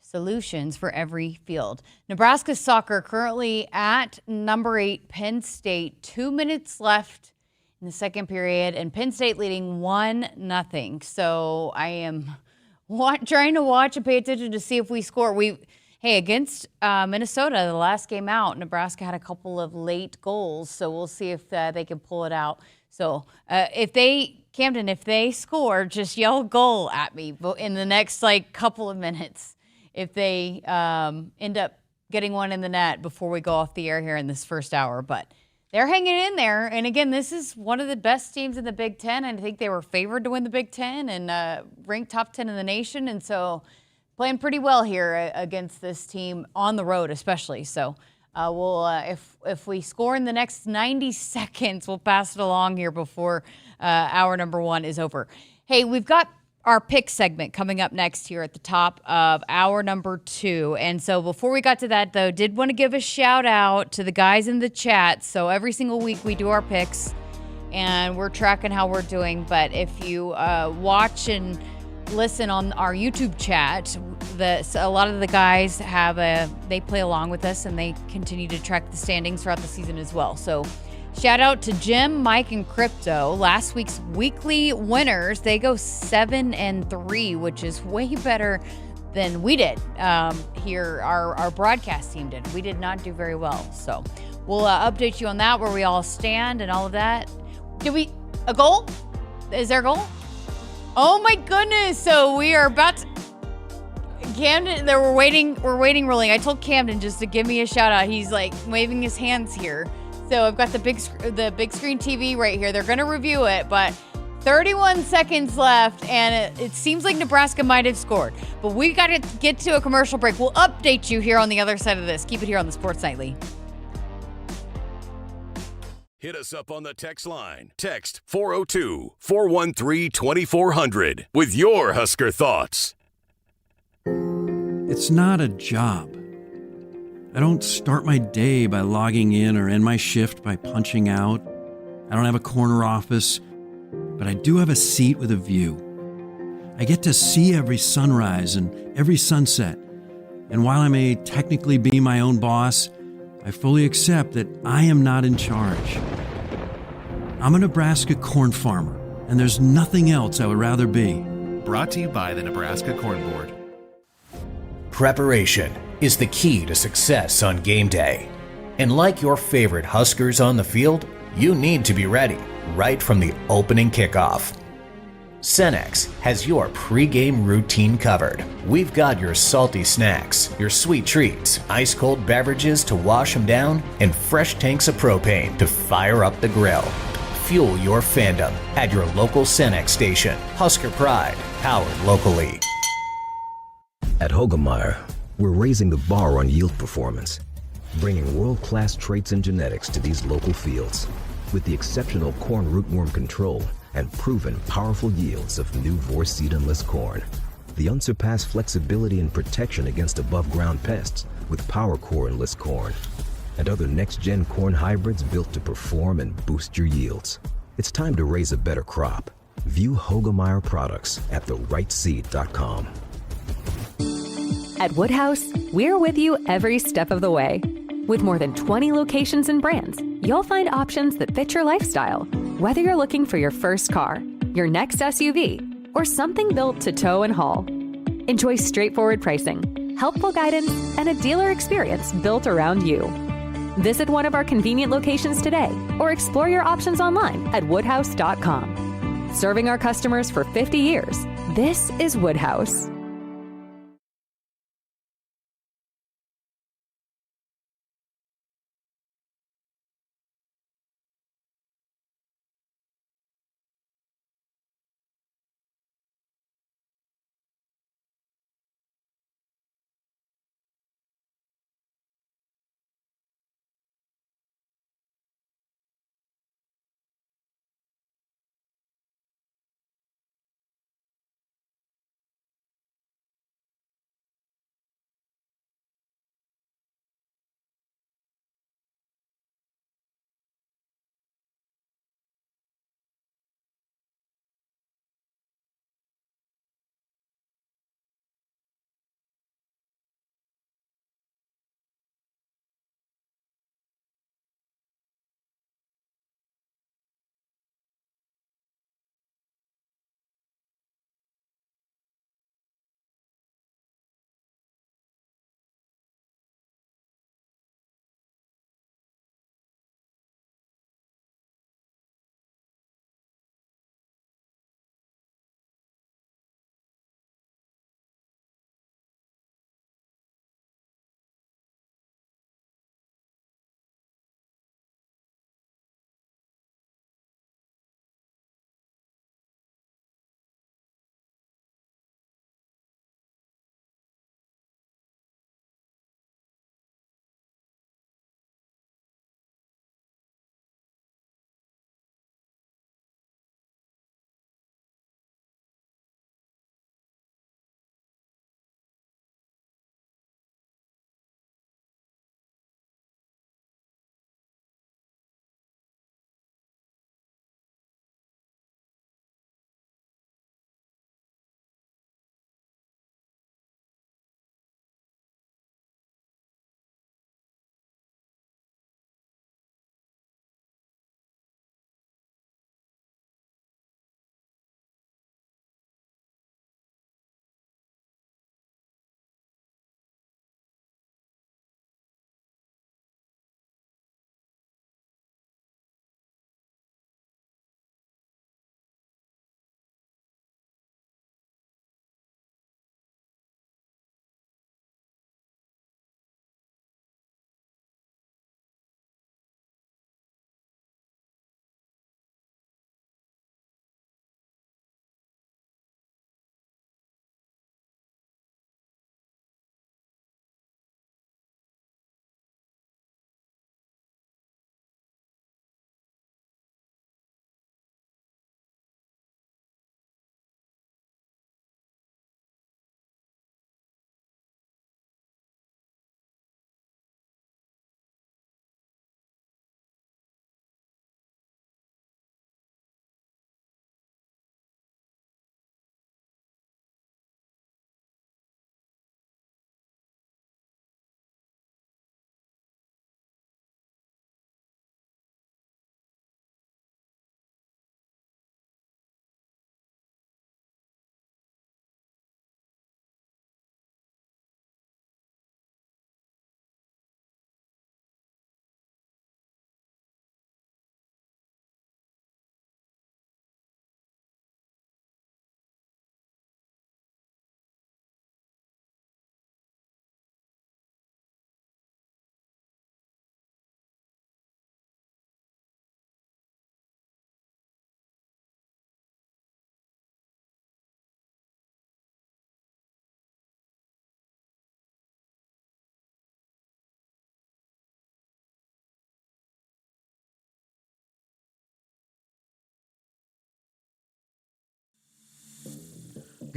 solutions for every field. Nebraska soccer currently at number 8, Penn State. 2 minutes left in the second period, and Penn State leading 1-0. So I am trying to watch and pay attention to see if we score. Hey, against Minnesota, the last game out, Nebraska had a couple of late goals, so we'll see if they can pull it out. So if they score, just yell goal at me in the next couple of minutes. If they end up getting one in the net before we go off the air here in this first hour. But they're hanging in there. And again, this is one of the best teams in the Big Ten. And I think they were favored to win the Big Ten and ranked top 10 in the nation. And so playing pretty well here against this team on the road, especially. So we'll if we score in the next 90 seconds, we'll pass it along here before hour number 1 is over. Hey, we've got our pick segment coming up next here at the top of hour number 2. And so before we got to that, though, did want to give a shout out to the guys in the chat. So every single week we do our picks, and we're tracking how we're doing. But if you watch and listen on our YouTube chat, a lot of the guys they play along with us, and they continue to track the standings throughout the season as well. So shout out to Jim, Mike, and Crypto. Last week's weekly winners, they go 7-3, which is way better than we did here. Our broadcast team did. We did not do very well. So we'll update you on that, where we all stand and all of that. A goal? Is there a goal? Oh my goodness. So we are about to, Camden, we're waiting rolling. I told Camden just to give me a shout out. He's waving his hands here. So I've got the big screen TV right here. They're going to review it, but 31 seconds left, and it seems like Nebraska might have scored. But we got to get to a commercial break. We'll update you here on the other side of this. Keep it here on the Sports Nightly. Hit us up on the text line. Text 402-413-2400 with your Husker thoughts. It's not a job. I don't start my day by logging in or end my shift by punching out. I don't have a corner office, but I do have a seat with a view. I get to see every sunrise and every sunset. And while I may technically be my own boss, I fully accept that I am not in charge. I'm a Nebraska corn farmer, and there's nothing else I would rather be. Brought to you by the Nebraska Corn Board. Preparation is the key to success on game day. And like your favorite Huskers on the field, you need to be ready right from the opening kickoff. Cenex has your pre-game routine covered. We've got your salty snacks, your sweet treats, ice-cold beverages to wash them down, and fresh tanks of propane to fire up the grill. Fuel your fandom at your local Cenex station. Husker Pride, powered locally. At Hogemeyer, we're raising the bar on yield performance, bringing world-class traits and genetics to these local fields. With the exceptional corn rootworm control and proven powerful yields of new Vorceed Enlist corn. The unsurpassed flexibility and protection against above-ground pests with PowerCore Enlist corn. And other next-gen corn hybrids built to perform and boost your yields. It's time to raise a better crop. View Hogemeyer products at therightseed.com. At Woodhouse, we're with you every step of the way. With more than 20 locations and brands, you'll find options that fit your lifestyle. Whether you're looking for your first car, your next SUV, or something built to tow and haul. Enjoy straightforward pricing, helpful guidance, and a dealer experience built around you. Visit one of our convenient locations today or explore your options online at woodhouse.com. Serving our customers for 50 years, this is Woodhouse.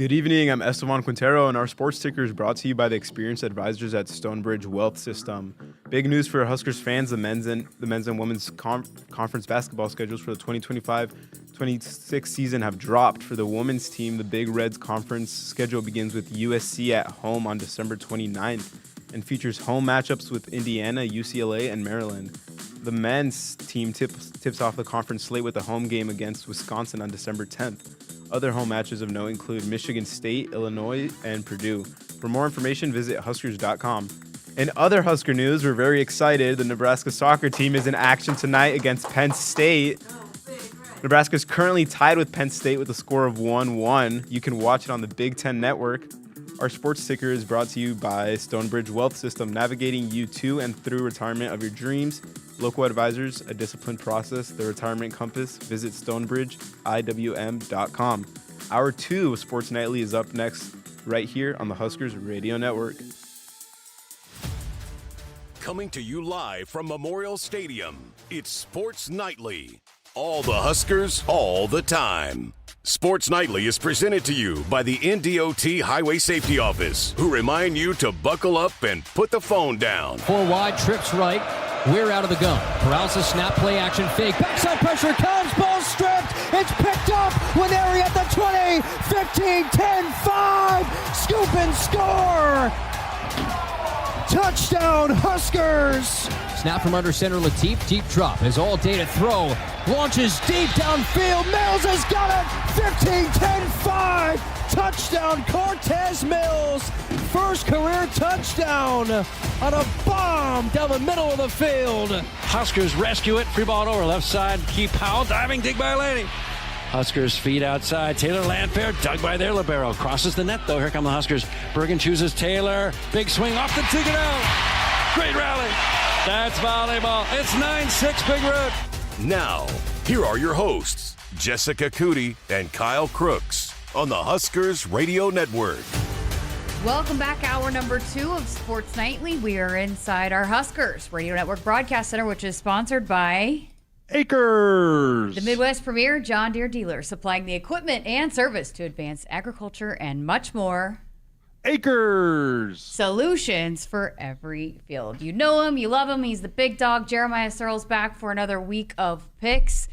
Good evening, I'm Esteban Quintero, and our sports ticker is brought to you by the experienced advisors at Stonebridge Wealth System. Big news for Huskers fans, the men's and women's conference basketball schedules for the 2025-26 season have dropped. For the women's team, the Big Reds conference schedule begins with USC at home on December 29th and features home matchups with Indiana, UCLA, and Maryland. The men's team tips off the conference slate with a home game against Wisconsin on December 10th. Other home matches of note include Michigan State, Illinois, and Purdue. For more information, visit Huskers.com. In other Husker news, we're very excited. The Nebraska soccer team is in action tonight against Penn State. Nebraska is currently tied with Penn State with a score of 1-1. You can watch it on the Big Ten Network. Our sports ticker is brought to you by Stonebridge Wealth System, navigating you to and through retirement of your dreams. Local advisors, a disciplined process, the retirement compass. Visit StonebridgeIWM.com. Hour 2 of Sports Nightly is up next, right here on the Huskers Radio Network. Coming to you live from Memorial Stadium, it's Sports Nightly. All the Huskers, all the time. Sports Nightly is presented to you by the NDOT Highway Safety Office, who remind you to buckle up and put the phone down. 4 wide, trips right. We're out of the gun. Paralysis snap, play action, fake. Backside pressure comes, ball stripped. It's picked up. Winery at the 20, 15, 10, 5. Scoop and score. Touchdown, Huskers. Snap from under center, Latif. Deep drop is all day to throw. Launches deep downfield. Mills has got it. 15, 10, 5. Touchdown, Cortez Mills. First career touchdown on a bomb down the middle of the field. Huskers rescue it. Free ball over left side. Keep Powell diving. Dig by Laney. Huskers feet outside. Taylor Landfair dug by their libero. Crosses the net though. Here come the Huskers. Bergen chooses Taylor. Big swing off the ticket out. Great rally. That's volleyball. It's 9-6 Big Red. Now, here are your hosts, Jessica Coody and Kyle Crooks on the Huskers Radio Network. Welcome back. Hour number 2 of Sports Nightly. We are inside our Huskers Radio Network Broadcast Center, which is sponsored by Akrs, the Midwest premier John Deere dealer, supplying the equipment and service to advance agriculture and much more. Akrs, solutions for every field. You know him, you love him. He's the big dog. Jeremiah Sirles back for another week of picks.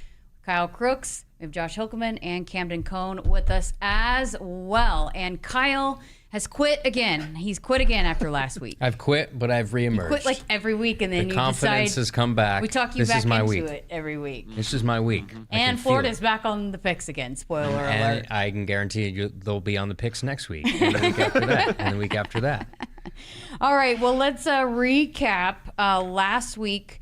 Kyle Crooks, we have Josh Hilkeman and Camden Cohn with us as well. And Kyle has quit again. He's quit again after last week. I've quit, but I've reemerged. You quit like every week, and then the you confidence has come back. We talk you this back is my into week. it every week. This is my week. And Florida's back on the picks again. Spoiler alert. And I can guarantee you they'll be on the picks next week, and the week after that, and the week after that. All right, well, let's recap last week.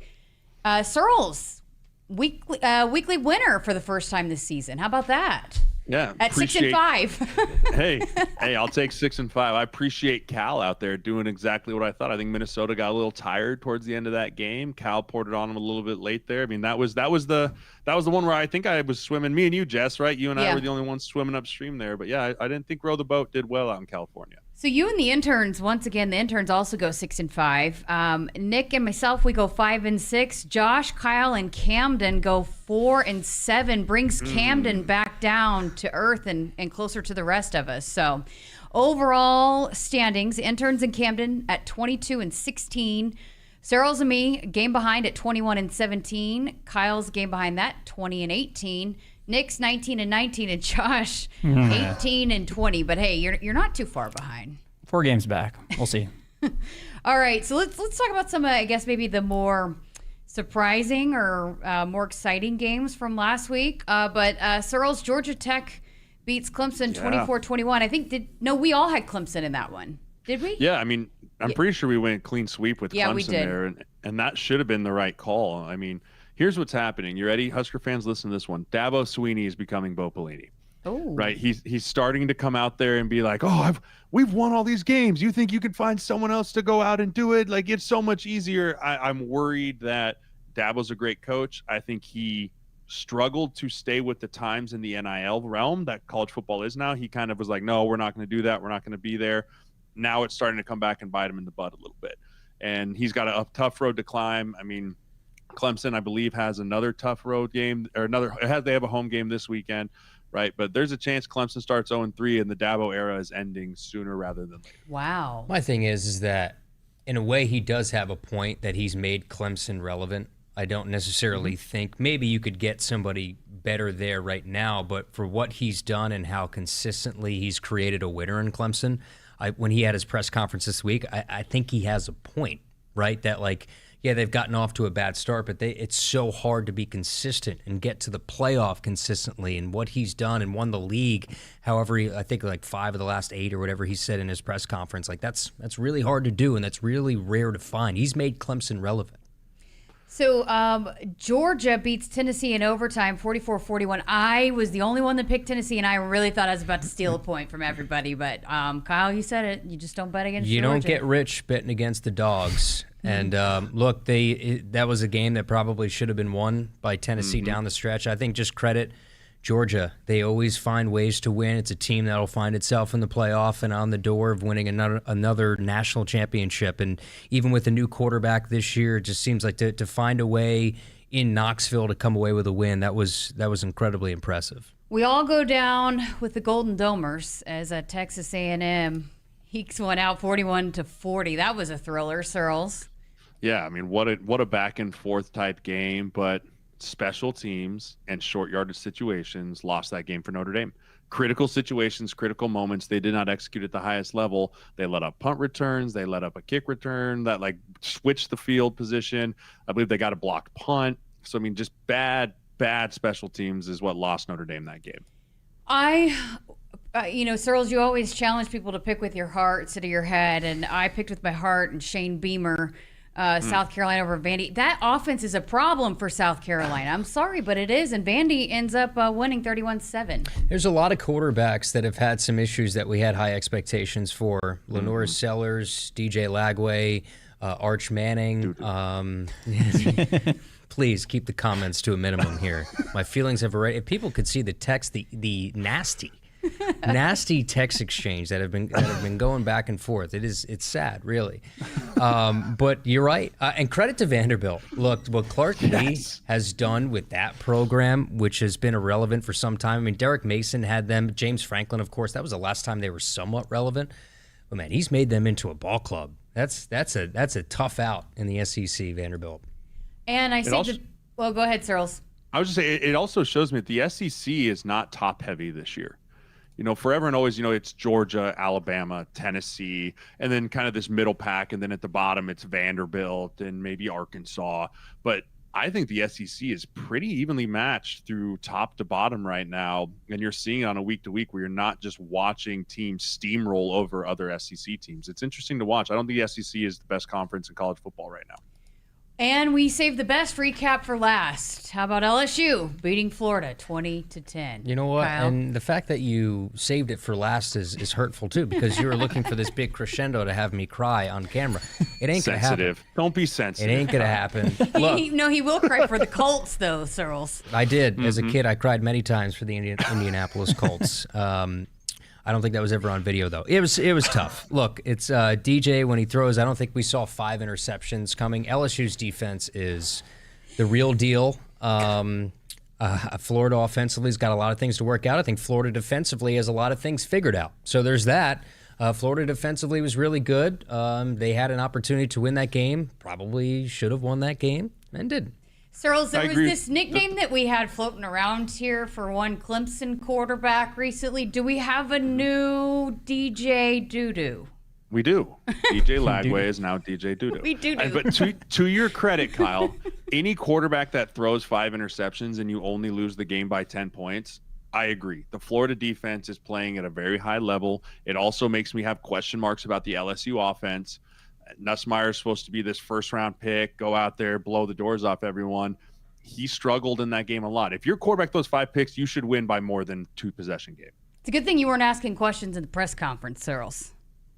Sirles, weekly winner for the first time this season. How about that? Yeah, at 6-5. hey, I'll take 6-5. I appreciate Cal out there doing exactly what I thought. I think Minnesota got a little tired towards the end of that game. Cal poured it on them a little bit late there. I mean, that was the one where I think I was swimming. Me and you, Jess, right? You and I were the only ones swimming upstream there. But yeah, I didn't think Row the Boat did well out in California. So you and the interns, once again, the interns also go 6-5. Nick and myself, we go 5-6. Josh, Kyle, and Camden go 4-7. Brings Camden back down to earth and closer to the rest of us. So overall standings, interns and Camden at 22-16. Sirles and me, game behind at 21-17. Kyle's game behind that, 20-18. Nick's 19-19, and Josh 18-20. But hey, you're not too far behind. 4 games back. We'll see. All right, so let's talk about some, I guess maybe the more surprising or more exciting games from last week. But Sirles, Georgia Tech beats Clemson 24-21. I think we all had Clemson in that one. Did we? Yeah, I mean, I'm pretty sure we went clean sweep with Clemson we did. there, and that should have been the right call. I mean, here's what's happening. You ready? Husker fans, listen to this one. Dabo Swinney is becoming Bo Pelini. Oh. Right? He's starting to come out there and be like, we've won all these games. You think you can find someone else to go out and do it? Like, it's so much easier. I'm worried that Dabo's a great coach. I think he struggled to stay with the times in the NIL realm that college football is now. He kind of was like, no, we're not going to do that. We're not going to be there. Now it's starting to come back and bite him in the butt a little bit. And he's got a tough road to climb. I mean, Clemson, I believe, has another tough road game, or they have a home game this weekend. right? But there's a chance Clemson starts 0-3 and the Dabo era is ending sooner rather than later. Wow. My thing is that in a way he does have a point that he's made Clemson relevant. I don't necessarily think maybe you could get somebody better there right now, but for what he's done and how consistently he's created a winner in Clemson, when he had his press conference this week, I think he has a point, right? That like, yeah, they've gotten off to a bad start, but it's so hard to be consistent and get to the playoff consistently. And what he's done and won the league, however, I think like 5 of the last 8 or whatever he said in his press conference, like that's really hard to do and that's really rare to find. He's made Clemson relevant. So Georgia beats Tennessee in overtime, 44-41. I was the only one that picked Tennessee, and I really thought I was about to steal a point from everybody. But Kyle, you said it. You just don't bet against Georgia. You don't get rich betting against the dogs. And look, that was a game that probably should have been won by Tennessee down the stretch. I think just credit Georgia. They always find ways to win. It's a team that'll find itself in the playoff and on the door of winning another national championship. And even with a new quarterback this year, it just seems like to find a way in Knoxville to come away with a win, that was incredibly impressive. We all go down with the Golden Domers as Texas A&M ekes one out 41-40. That was a thriller, Sirles. Yeah, I mean, what a back and forth type game, but special teams and short yardage situations lost that game for Notre Dame. Critical situations, critical moments, they did not execute at the highest level. They let up punt returns, they let up a kick return that like switched the field position. I believe they got a blocked punt. So I mean, just bad special teams is what lost Notre Dame that game. Sirles, you always challenge people to pick with your heart instead of your head, and I picked with my heart and Shane Beamer. South Carolina over Vandy. That offense is a problem for South Carolina. I'm sorry, but it is. And Vandy ends up winning 31-7. There's a lot of quarterbacks that have had some issues that we had high expectations for. Lenore Sellers, DJ Lagway, Arch Manning. Please keep the comments to a minimum here. My feelings have already. If people could see the text, the nasty text exchange that have been going back and forth. It's sad, really. But you're right. And credit to Vanderbilt. Look, what Clark Lee has done with that program, which has been irrelevant for some time. I mean, Derek Mason had them. James Franklin, of course, that was the last time they were somewhat relevant. But man, he's made them into a ball club. That's a tough out in the SEC, Vanderbilt. And I see well, go ahead, Sirles. I was just saying, it also shows me that the SEC is not top heavy this year. Forever and always, it's Georgia, Alabama, Tennessee, and then kind of this middle pack. And then at the bottom, it's Vanderbilt and maybe Arkansas. But I think the SEC is pretty evenly matched through top to bottom right now. And you're seeing it on a week to week where you're not just watching teams steamroll over other SEC teams. It's interesting to watch. I don't think the SEC is the best conference in college football right now. And we saved the best recap for last. How about LSU beating Florida 20-10? You know what? Kyle? And the fact that you saved it for last is hurtful too, because you were looking for this big crescendo to have me cry on camera. It ain't gonna happen. Don't be sensitive. It ain't gonna happen. Look, he will cry for the Colts though, Sirles. I did as a kid. I cried many times for the Indianapolis Colts. I don't think that was ever on video, though. It was tough. Look, it's DJ when he throws. I don't think we saw 5 interceptions coming. LSU's defense is the real deal. Florida offensively has got a lot of things to work out. I think Florida defensively has a lot of things figured out. So there's that. Florida defensively was really good. They had an opportunity to win that game. Probably should have won that game and didn't. Sirles, there was this nickname that we had floating around here for one Clemson quarterback recently. Do we have a new DJ Doodoo? We do. DJ Lagway is now DJ Doodoo. We do. But to your credit, Kyle, any quarterback that throws 5 interceptions and you only lose the game by 10 points, I agree. The Florida defense is playing at a very high level. It also makes me have question marks about the LSU offense. Nussmeier is supposed to be this first-round pick, go out there, blow the doors off everyone. He struggled in that game a lot. If your quarterback throws 5 picks, you should win by more than 2-possession game. It's a good thing you weren't asking questions in the press conference, Sirles.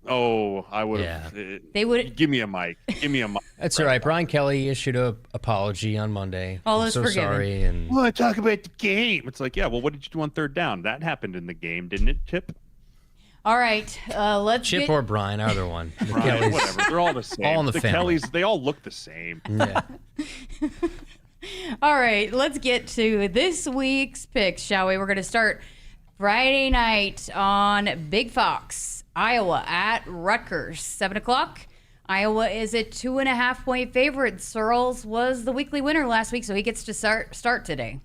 Oh, I would have. Yeah. They would. Give me a mic. Give me a mic. That's all right. Brian Kelly issued an apology on Monday. All is forgiven. Sorry. And well, I talk about the game. It's like, yeah, well, what did you do on 3rd down? That happened in the game, didn't it, Chip? All right, let's Chip or Brian, either one. Brian, whatever. They're all the same. All in the family. Kellys, they all look the same. Yeah. All right, let's get to this week's picks, shall we? We're going to start Friday night on Big Fox, Iowa at Rutgers, 7 o'clock. Iowa is a 2.5-point favorite. Sirles was the weekly winner last week, so he gets to start today.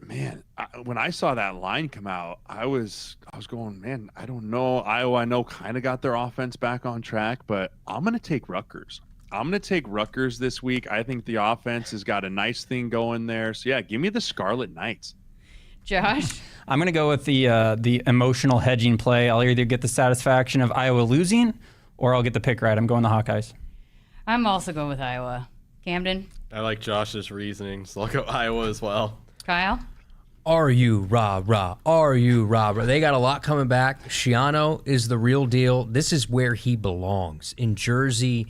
Man, when I saw that line come out, I was going, man, I don't know. Iowa, I know, kind of got their offense back on track, but I'm going to take Rutgers. I'm going to take Rutgers this week. I think the offense has got a nice thing going there. So, yeah, give me the Scarlet Knights. Josh? I'm going to go with the emotional hedging play. I'll either get the satisfaction of Iowa losing or I'll get the pick right. I'm going the Hawkeyes. I'm also going with Iowa. Camden? I like Josh's reasoning, so I'll go Iowa as well. Kyle? Are you rah-rah? Are you rah-rah? They got a lot coming back. Schiano is the real deal. This is where he belongs, in Jersey,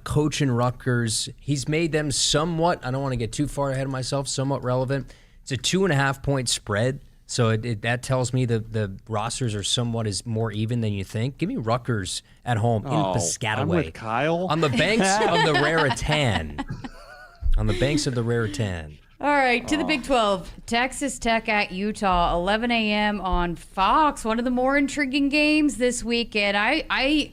coaching Rutgers. He's made them somewhat, I don't want to get too far ahead of myself, somewhat relevant. It's a 2.5-point spread, so that tells me the rosters are somewhat more even than you think. Give me Rutgers at home in Piscataway. I'm with Kyle. On the banks of the Raritan. On the banks of the Raritan. All right, to the Big 12. Texas Tech at Utah, 11 a.m. on Fox. One of the more intriguing games this weekend. I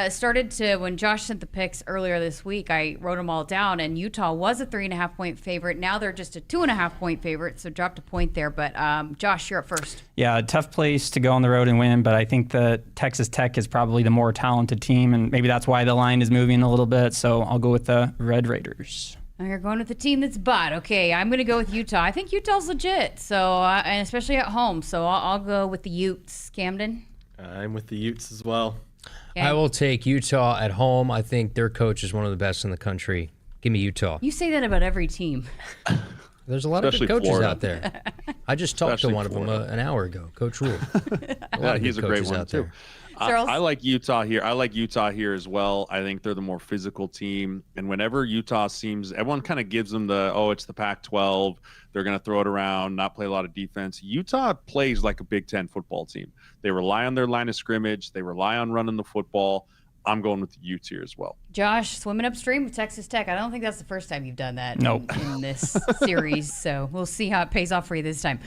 started to, when Josh sent the picks earlier this week, I wrote them all down, and Utah was a 3.5-point favorite. Now they're just a 2.5-point favorite, so dropped a point there. But Josh, you're up first. Yeah, tough place to go on the road and win, but I think that Texas Tech is probably the more talented team, and maybe that's why the line is moving a little bit. So I'll go with the Red Raiders. You're going with the team that's bought. Okay, I'm going to go with Utah. I think Utah's legit, so and especially at home. So I'll go with the Utes. Camden? I'm with the Utes as well. Okay. I will take Utah at home. I think their coach is one of the best in the country. Give me Utah. You say that about every team. There's a lot of good coaches Florida. out there. I just talked to one of them an hour ago, Coach Rule. Yeah, he's a great one too. I like Utah here. I like Utah here as well. I think they're the more physical team. And whenever Utah seems, everyone kind of gives them it's the Pac-12. They're going to throw it around, not play a lot of defense. Utah plays like a Big Ten football team. They rely on their line of scrimmage. They rely on running the football. I'm going with the Utes here as well. Josh, swimming upstream with Texas Tech. I don't think that's the first time you've done that in this series. So we'll see how it pays off for you this time.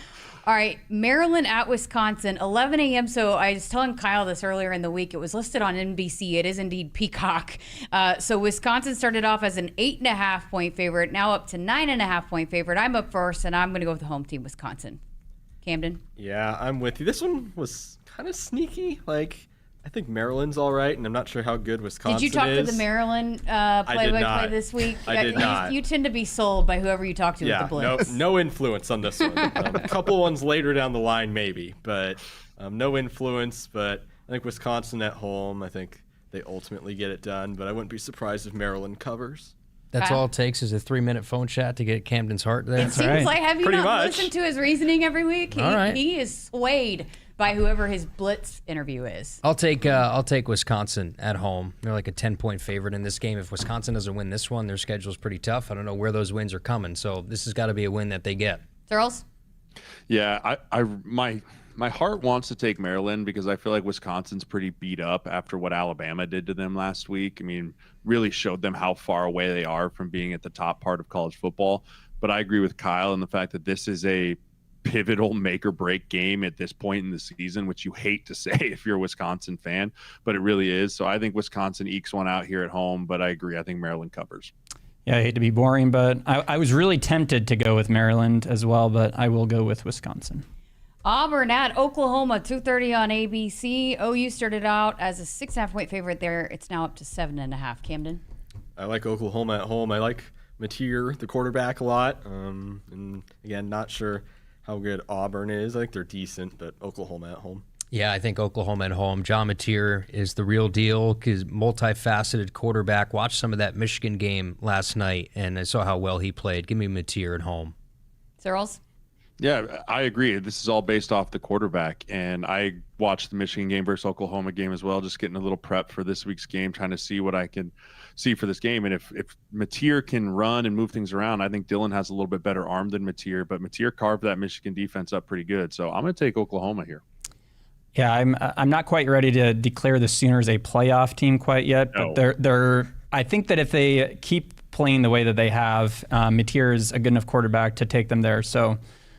All right, Maryland at Wisconsin, 11 a.m. So I was telling Kyle this earlier in the week. It was listed on NBC. It is indeed Peacock. So Wisconsin started off as an 8.5-point favorite, now up to 9.5-point favorite. I'm up first, and I'm going to go with the home team, Wisconsin. Camden? Yeah, I'm with you. This one was kind of sneaky. I think Maryland's all right, and I'm not sure how good Wisconsin is. Did you talk to the Maryland play-by-play this week? I did not. You tend to be sold by whoever you talk to at the Blitz. No influence on this one. A couple ones later down the line, maybe, but no influence. But I think Wisconsin at home, I think they ultimately get it done, but I wouldn't be surprised if Maryland covers. That's all it takes is a 3-minute phone chat to get Camden's heart there. It seems like, have you not listened to his reasoning every week? He is swayed by whoever his Blitz interview is. I'll take Wisconsin at home. They're like a 10-point favorite in this game. If Wisconsin doesn't win this one, their schedule's pretty tough. I don't know where those wins are coming, so this has got to be a win that they get. Sirles? Yeah, my heart wants to take Maryland because I feel like Wisconsin's pretty beat up after what Alabama did to them last week. I mean, really showed them how far away they are from being at the top part of college football. But I agree with Kyle in the fact that this is a pivotal make or break game at this point in the season, which you hate to say if you're a Wisconsin fan, but it really is. So I think Wisconsin ekes one out here at home, but I agree. I think Maryland covers. Yeah, I hate to be boring, but I was really tempted to go with Maryland as well, but I will go with Wisconsin. Auburn at Oklahoma, 2:30 on ABC. OU started out as a 6.5-point favorite there. It's now up to 7.5. Camden? I like Oklahoma at home. I like Mateer, the quarterback, a lot. And again, not sure how good Auburn is. I think they're decent, but Oklahoma at home. Yeah, I think Oklahoma at home. John Mateer is the real deal because multifaceted quarterback. Watched some of that Michigan game last night, and I saw how well he played. Give me Mateer at home. Sirles? Yeah, I agree. This is all based off the quarterback, and I watched the Michigan game versus Oklahoma game as well, just getting a little prep for this week's game, trying to see what I can see for this game. And if Mateer can run and move things around, I think Dillon has a little bit better arm than Mateer, but Mateer carved that Michigan defense up pretty good. So I'm going to take Oklahoma here. Yeah, I'm not quite ready to declare the Sooners a playoff team quite yet, but they're I think that if they keep playing the way that they have, Mateer is a good enough quarterback to take them there. So,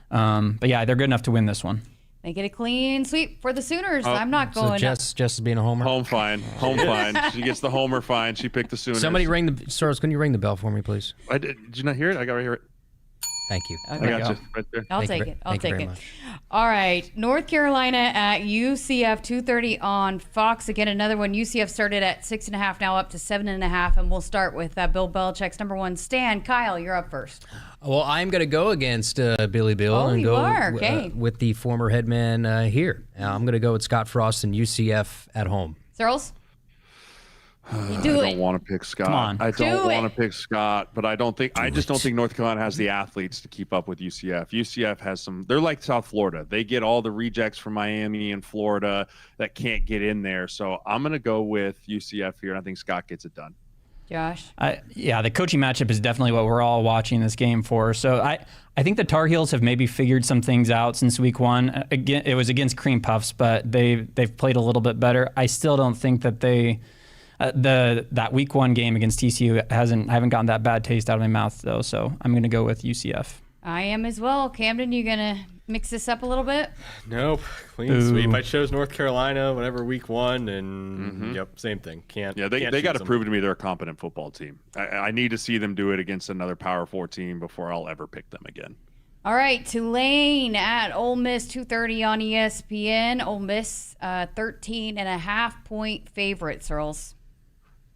but yeah, they're good enough to win this one. Make it a clean sweep for the Sooners. I'm not So going. Jess is being a homer. Home fine. She gets the homer fine. She picked the Sooners. Somebody ring the Sirles. Can you ring the bell for me, please? Did you not hear it? I got right here. Thank you. I got you right there. I'll take it. I'll take it. All right. North Carolina at UCF, 2:30 on Fox. Again, another one. UCF started at 6.5, now up to 7.5. And we'll start with Bill Belichick's number one stand. Kyle, you're up first. Well, I'm going to go against Billy Bill and you go are? Okay. With the former headman here. I'm going to go with Scott Frost and UCF at home. Sirles? I don't want to pick Scott. Come on. I don't Do want it. to pick Scott, but I don't think I just don't think North Carolina has the athletes to keep up with UCF. UCF has some. They're like South Florida. They get all the rejects from Miami and Florida that can't get in there. So I'm going to go with UCF here, and I think Scott gets it done. Josh? Yeah, the coaching matchup is definitely what we're all watching this game for. So I think the Tar Heels have maybe figured some things out since week one. Again, it was against Cream Puffs, but they've played a little bit better. I still don't think that they. That week one game against TCU I haven't gotten that bad taste out of my mouth though, so I'm going to go with UCF. I am as well. Camden, you going to mix this up a little bit? Nope. Clean sweep. I chose North Carolina, whatever, week one, and yep, same thing. They got to prove to me they're a competent football team. I need to see them do it against another Power 4 team before I'll ever pick them again. All right, Tulane at Ole Miss, 2:30 on ESPN. Ole Miss, 13.5-point favorite, Sirles.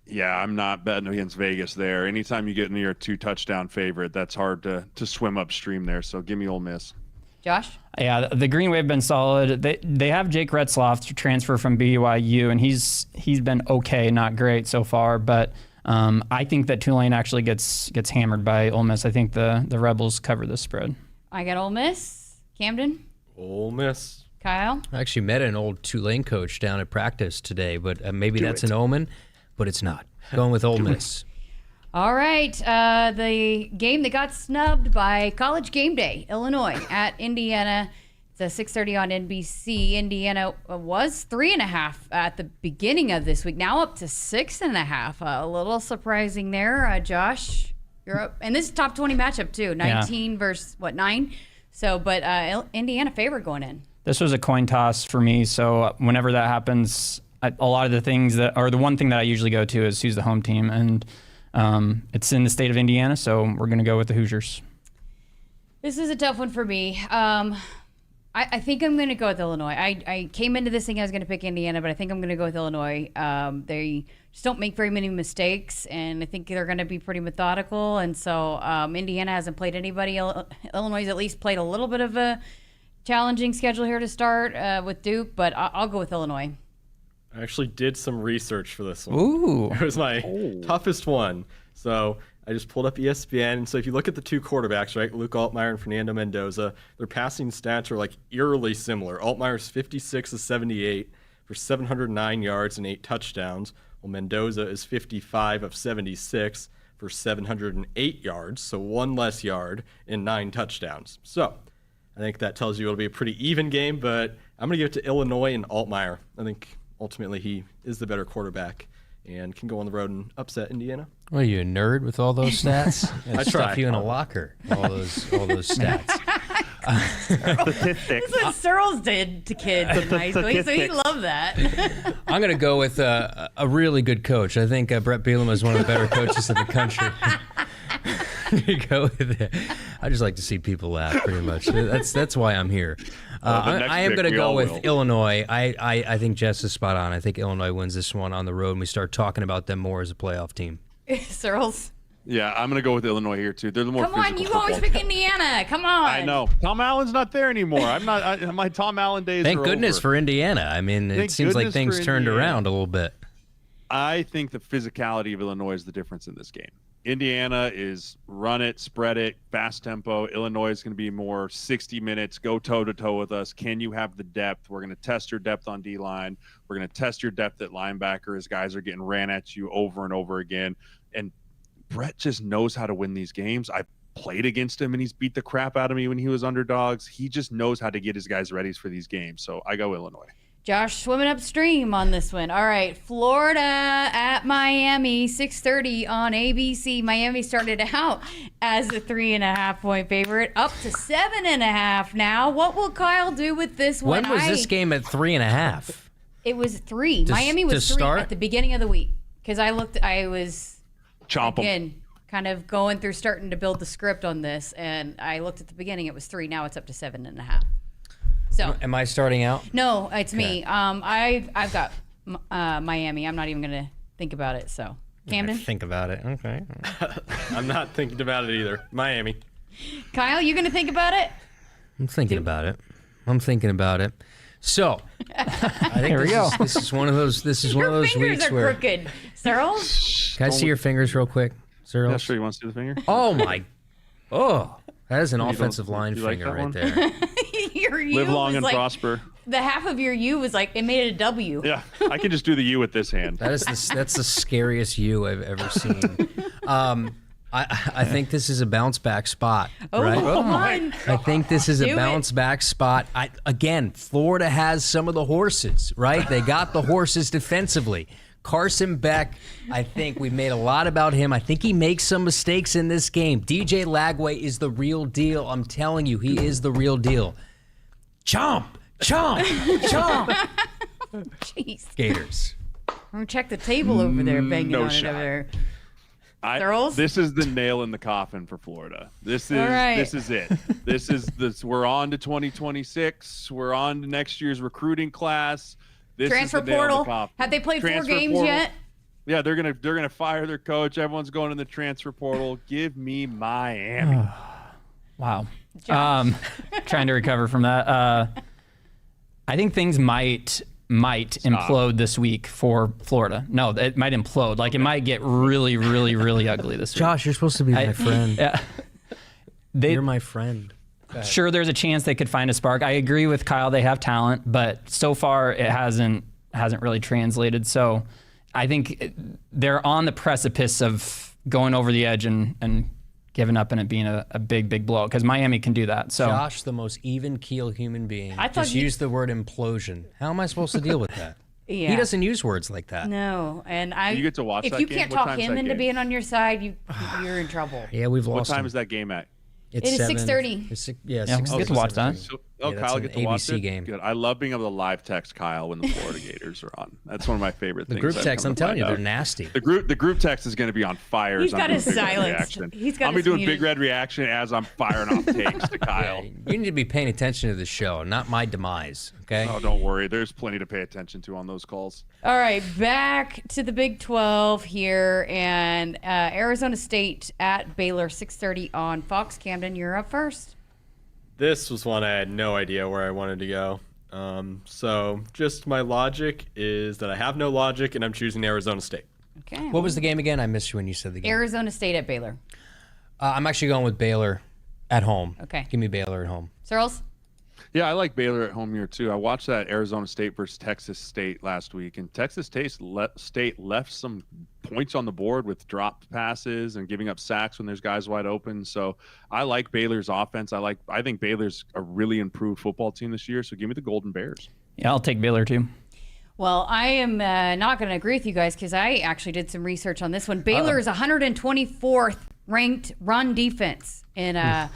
Yeah, I'm not betting against Vegas there. Anytime you get near a 2-touchdown favorite, that's hard to swim upstream there. So give me Ole Miss. Josh? Yeah, the Green Wave have been solid. They have Jake Retzloff to transfer from BYU, and he's been okay, not great so far. But I think that Tulane actually gets hammered by Ole Miss. I think the Rebels cover the spread. I got Ole Miss. Camden? Ole Miss. Kyle? I actually met an old Tulane coach down at practice today, but maybe that's an omen. But it's not. Going with Ole Miss. All right. The game that got snubbed by College Game Day, Illinois at Indiana. It's a 6:30 on NBC. Indiana was 3.5 at the beginning of this week. Now up to 6.5. A little surprising there. Josh, you're up. And this is top 20 matchup too. 19 versus 9. So, but Indiana favorite going in. This was a coin toss for me. So whenever that happens, a lot of the things the one thing that I usually go to is who's the home team, and it's in the state of Indiana, so we're going to go with the Hoosiers. This is a tough one for me. I think I'm going to go with Illinois. I came into this thing I was going to pick Indiana, but I think I'm going to go with Illinois. They just don't make very many mistakes, and I think they're going to be pretty methodical. And so Indiana hasn't played anybody. Illinois has at least played a little bit of a challenging schedule here to start with Duke, but I'll go with Illinois. I actually did some research for this one. Ooh. It was my toughest one. So I just pulled up ESPN. And so if you look at the two quarterbacks, right, Luke Altmaier and Fernando Mendoza, their passing stats are like eerily similar. Altmaier's 56 of 78 for 709 yards and 8 touchdowns, while Mendoza is 55 of 76 for 708 yards, so 1 less yard and 9 touchdowns. So I think that tells you it'll be a pretty even game, but I'm going to give it to Illinois and Altmaier. I think ultimately he is the better quarterback and can go on the road and upset Indiana. What are you, a nerd with all those stats? I stuff you in a locker, all those stats. This is what Sirles did to kids in high school, so he loved that. I'm going to go with a really good coach. I think Brett Bielema is one of the better coaches in the country. Go with it. I just like to see people laugh, pretty much. That's why I'm here. I am going to go with Illinois. I think Jess is spot on. I think Illinois wins this one on the road, and we start talking about them more as a playoff team. Sirles? Yeah, I'm going to go with Illinois here, too. They're the more Come on, you always pick Indiana. Come on. I know. Tom Allen's not there anymore. My Tom Allen days Thank are goodness over. for Indiana. I mean, it seems like things turned around a little bit. I think the physicality of Illinois is the difference in this game. Indiana is run it, spread it, fast tempo. Illinois is going to be more 60 minutes, go toe-to-toe with us. Can you have the depth? We're going to test your depth on D-line. We're going to test your depth at linebacker as guys are getting ran at you over and over again. And Brett just knows how to win these games. I played against him, and he's beat the crap out of me when he was underdogs. He just knows how to get his guys ready for these games. So I go Illinois. Josh swimming upstream on this one. All right, Florida at Miami, 6:30 on ABC. Miami started out as a 3.5-point favorite, up to 7.5 now. What will Kyle do with this one? When was this game at 3.5? It was 3. Miami was 3 start? at the beginning of the week because I was Chomp 'em. again kind of going through starting to build the script on this, and I looked at the beginning. It was 3. Now it's up to 7.5. So Am I starting out? no, it's me. I've got Miami. I'm not even gonna think about it. So Camden, Think about it. Okay. I'm not thinking about it either. Miami. Kyle, you gonna think about it? I'm thinking about it. So, I think Here we go. This is one of those. This is one of Your those fingers weeks are where. crooked. Sirles? Can I see your fingers real quick, Sirles? Yeah, sure. You want to see the finger? Oh my! Oh, that is an offensive don't- line you like finger that right one? there. Your U Live long was and like, prosper. The half of your U was like it made it a W. Yeah, I can just do the U with this hand. That's the scariest you I've ever seen. I think this is a bounce back spot. Oh, right? come on. I think this is Do a it. bounce back spot. Again, Florida has some of the horses, right? They got the horses defensively. Carson Beck, I think we've made a lot about him. I think he makes some mistakes in this game. DJ Lagway is the real deal. I'm telling you, he is the real deal. Chomp, chomp, chomp. Jeez. Gators. I'm gonna check the table over there, banging No on shot. it over there. Sirles? This is the nail in the coffin for Florida. This is All right. this is it. This is this. We're on to 2026. We're on to next year's recruiting class. This Transfer is the nail in the portal. coffin. Have they played 4 Transfer games portal. yet? Yeah, they're gonna fire their coach. Everyone's going in the transfer portal. Give me Miami. Wow. Trying to recover from that. I think things might implode this week for Florida. No, it might implode. Like it might get really, really, really ugly this week. Josh, you're supposed to be my friend. Yeah. You're my friend. Sure, there's a chance they could find a spark. I agree with Kyle. They have talent, but so far it hasn't really translated. So I think they're on the precipice of going over the edge and giving up and it being a big, big blow because Miami can do that. So Josh, the most even keel human being, I thought just you- used the word implosion. How am I supposed to deal with that? Yeah. He doesn't use words like that. No, and You get to watch if that you game? can't What talk time's him that into game? being on your side, you're in trouble. Yeah, we've What lost time him. is that game at? It is 6:30. Yeah, we 6:30. get to watch that. Oh, Yeah, Kyle, that's get an to watch ABC it. game. Good. I love being able to live text Kyle when the Florida Gators are on. That's one of my favorite The things. group I've text, come I'm to telling you, find they're out. nasty. The group text is going to be on fire. He's as got I'm his doing Big Red silenced. Reaction. He's got I'll be his doing muted. Big Red Reaction as I'm firing off takes to Kyle. You need to be paying attention to the show, not my demise, okay? Oh, don't worry. There's plenty to pay attention to on those calls. All right, back to the Big 12 here, and Arizona State at Baylor, 6:30 on Fox. Camden, you're up first. This was one I had no idea where I wanted to go. So just my logic is that I have no logic, and I'm choosing Arizona State. Okay. What was the game again? I missed you when you said the game. Arizona State at Baylor. I'm actually going with Baylor at home. Okay. Give me Baylor at home. Sirles? Yeah, I like Baylor at home here too. I watched that Arizona State versus Texas State last week, and Texas State left some points on the board with dropped passes and giving up sacks when there's guys wide open. So I like Baylor's offense. I think Baylor's a really improved football team this year. So give me the Golden Bears. Yeah, I'll take Baylor too. Well, I am not going to agree with you guys because I actually did some research on this one. Baylor is 124th ranked run defense, and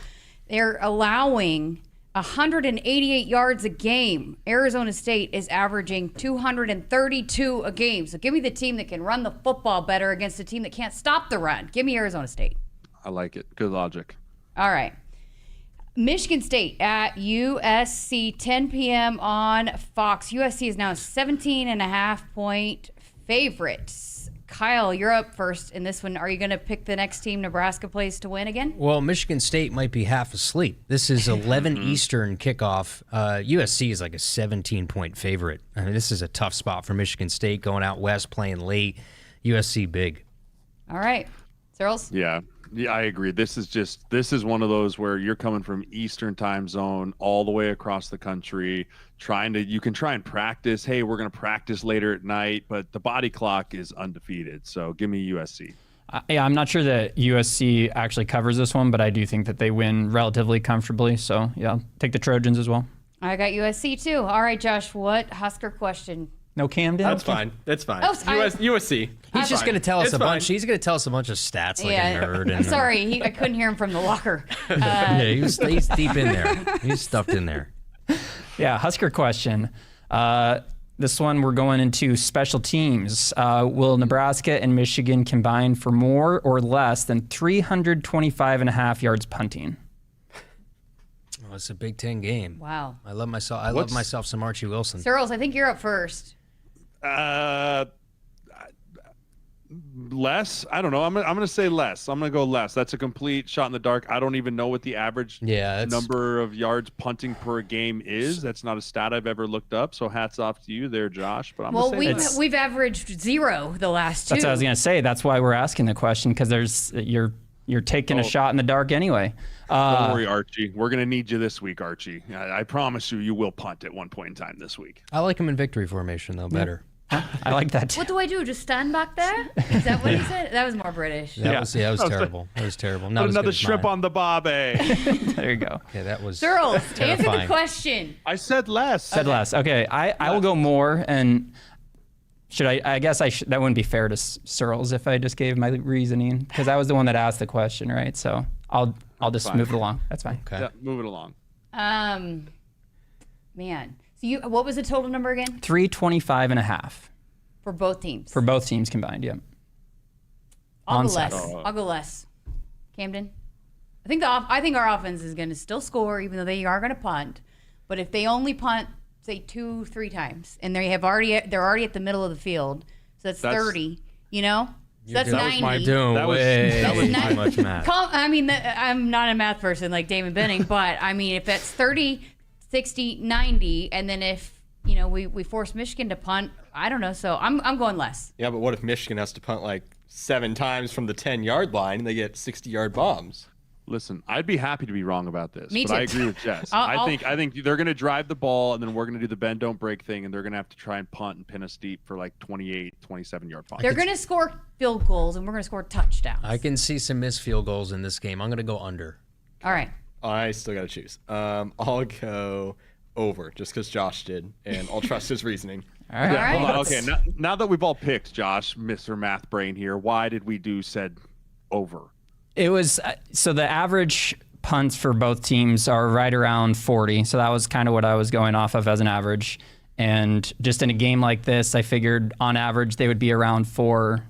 they're allowing 188 yards a game. Arizona State is averaging 232 a game. So give me the team that can run the football better against a team that can't stop the run. Give me Arizona State. I like it. Good logic. All right. Michigan State at USC, 10 p.m. on Fox. USC is now a 17.5-point favorite. Kyle, you're up first in this one. Are you going to pick the next team Nebraska plays to win again? Well, Michigan State might be half asleep. This is 11 Eastern kickoff. USC is like a 17-point favorite. I mean, this is a tough spot for Michigan State going out west, playing late. USC big. All right. Sirles? Yeah, I agree. This is one of those where you're coming from Eastern time zone all the way across the country, you can try and practice. Hey, we're going to practice later at night, but the body clock is undefeated. So give me USC. Yeah, I'm not sure that USC actually covers this one, but I do think that they win relatively comfortably. So yeah, I'll take the Trojans as well. I got USC too. All right, Josh, what Husker question? No Camden? That's fine. That's fine. Oh, USC. He's just going to tell us It's a bunch. fine. He's going to tell us a bunch of stats like Yeah. a nerd. I'm sorry, I couldn't hear him from the locker. Yeah, he's deep in there. He's stuffed in there. Yeah, Husker question. This one, we're going into special teams. Will Nebraska and Michigan combine for more or less than 325.5 yards punting? Oh, it's a Big Ten game. Wow. I love myself. I love myself some Archie Wilson. Sirles, I think you're up first. Less? I don't know. I'm gonna say less. I'm gonna go less. That's a complete shot in the dark. I don't even know what the average number of yards punting per game is. That's not a stat I've ever looked up. So hats off to you there, Josh. But I'm gonna say we've averaged 0 the last 2. That's what I was gonna say. That's why we're asking the question, because you're taking a shot in the dark anyway. Don't worry, Archie. We're gonna need you this week, Archie. I promise you will punt at one point in time this week. I like him in victory formation though better. I like that too. What do I do? Just stand back there? Is that what he said? That was more British. That was terrible. That was terrible. Not Put as another good as shrimp mine. on the bobby. There you go. Okay, that was Sirles, answer the terrifying. question. I said less. Said less. Okay, I will go more. And should I guess that wouldn't be fair to Sirles if I just gave my reasoning, because I was the one that asked the question, right? So I'll just move it along. That's fine. Okay. Yeah, move it along. Man. So what was the total number again? 325.5 For both teams. for both teams combined. Yep. I'll On go less. Saturday. I'll go less. Camden? I think our offense is going to still score, even though they are going to punt. But if they only punt, say 2-3 times, and they're already at the middle of the field, so that's 30. You know, so that's 90. That was too much math. I'm not a math person like Damon Benning, but I mean, if that's 30, 60, 90, and then if we force Michigan to punt, I don't know. So I'm going less. Yeah, but what if Michigan has to punt like 7 times from the 10-yard line and they get 60-yard bombs? Listen, I'd be happy to be wrong about this, Me but too. I agree with Jess. I think they're going to drive the ball, and then we're going to do the bend don't break thing, and they're going to have to try and punt and pin us deep for like 28, 27-yard punts. They're going to score field goals, and we're going to score touchdowns. I can see some missed field goals in this game. I'm going to go under. All right. I still got to choose. I'll go over just because Josh did, and I'll trust his reasoning. All right. Yeah, hold on. Okay, now that we've all picked, Josh, Mr. Math Brain here, why did we do said over? It was so the average punts for both teams are right around 40. So that was kind of what I was going off of as an average. And just in a game like this, I figured on average they would be around four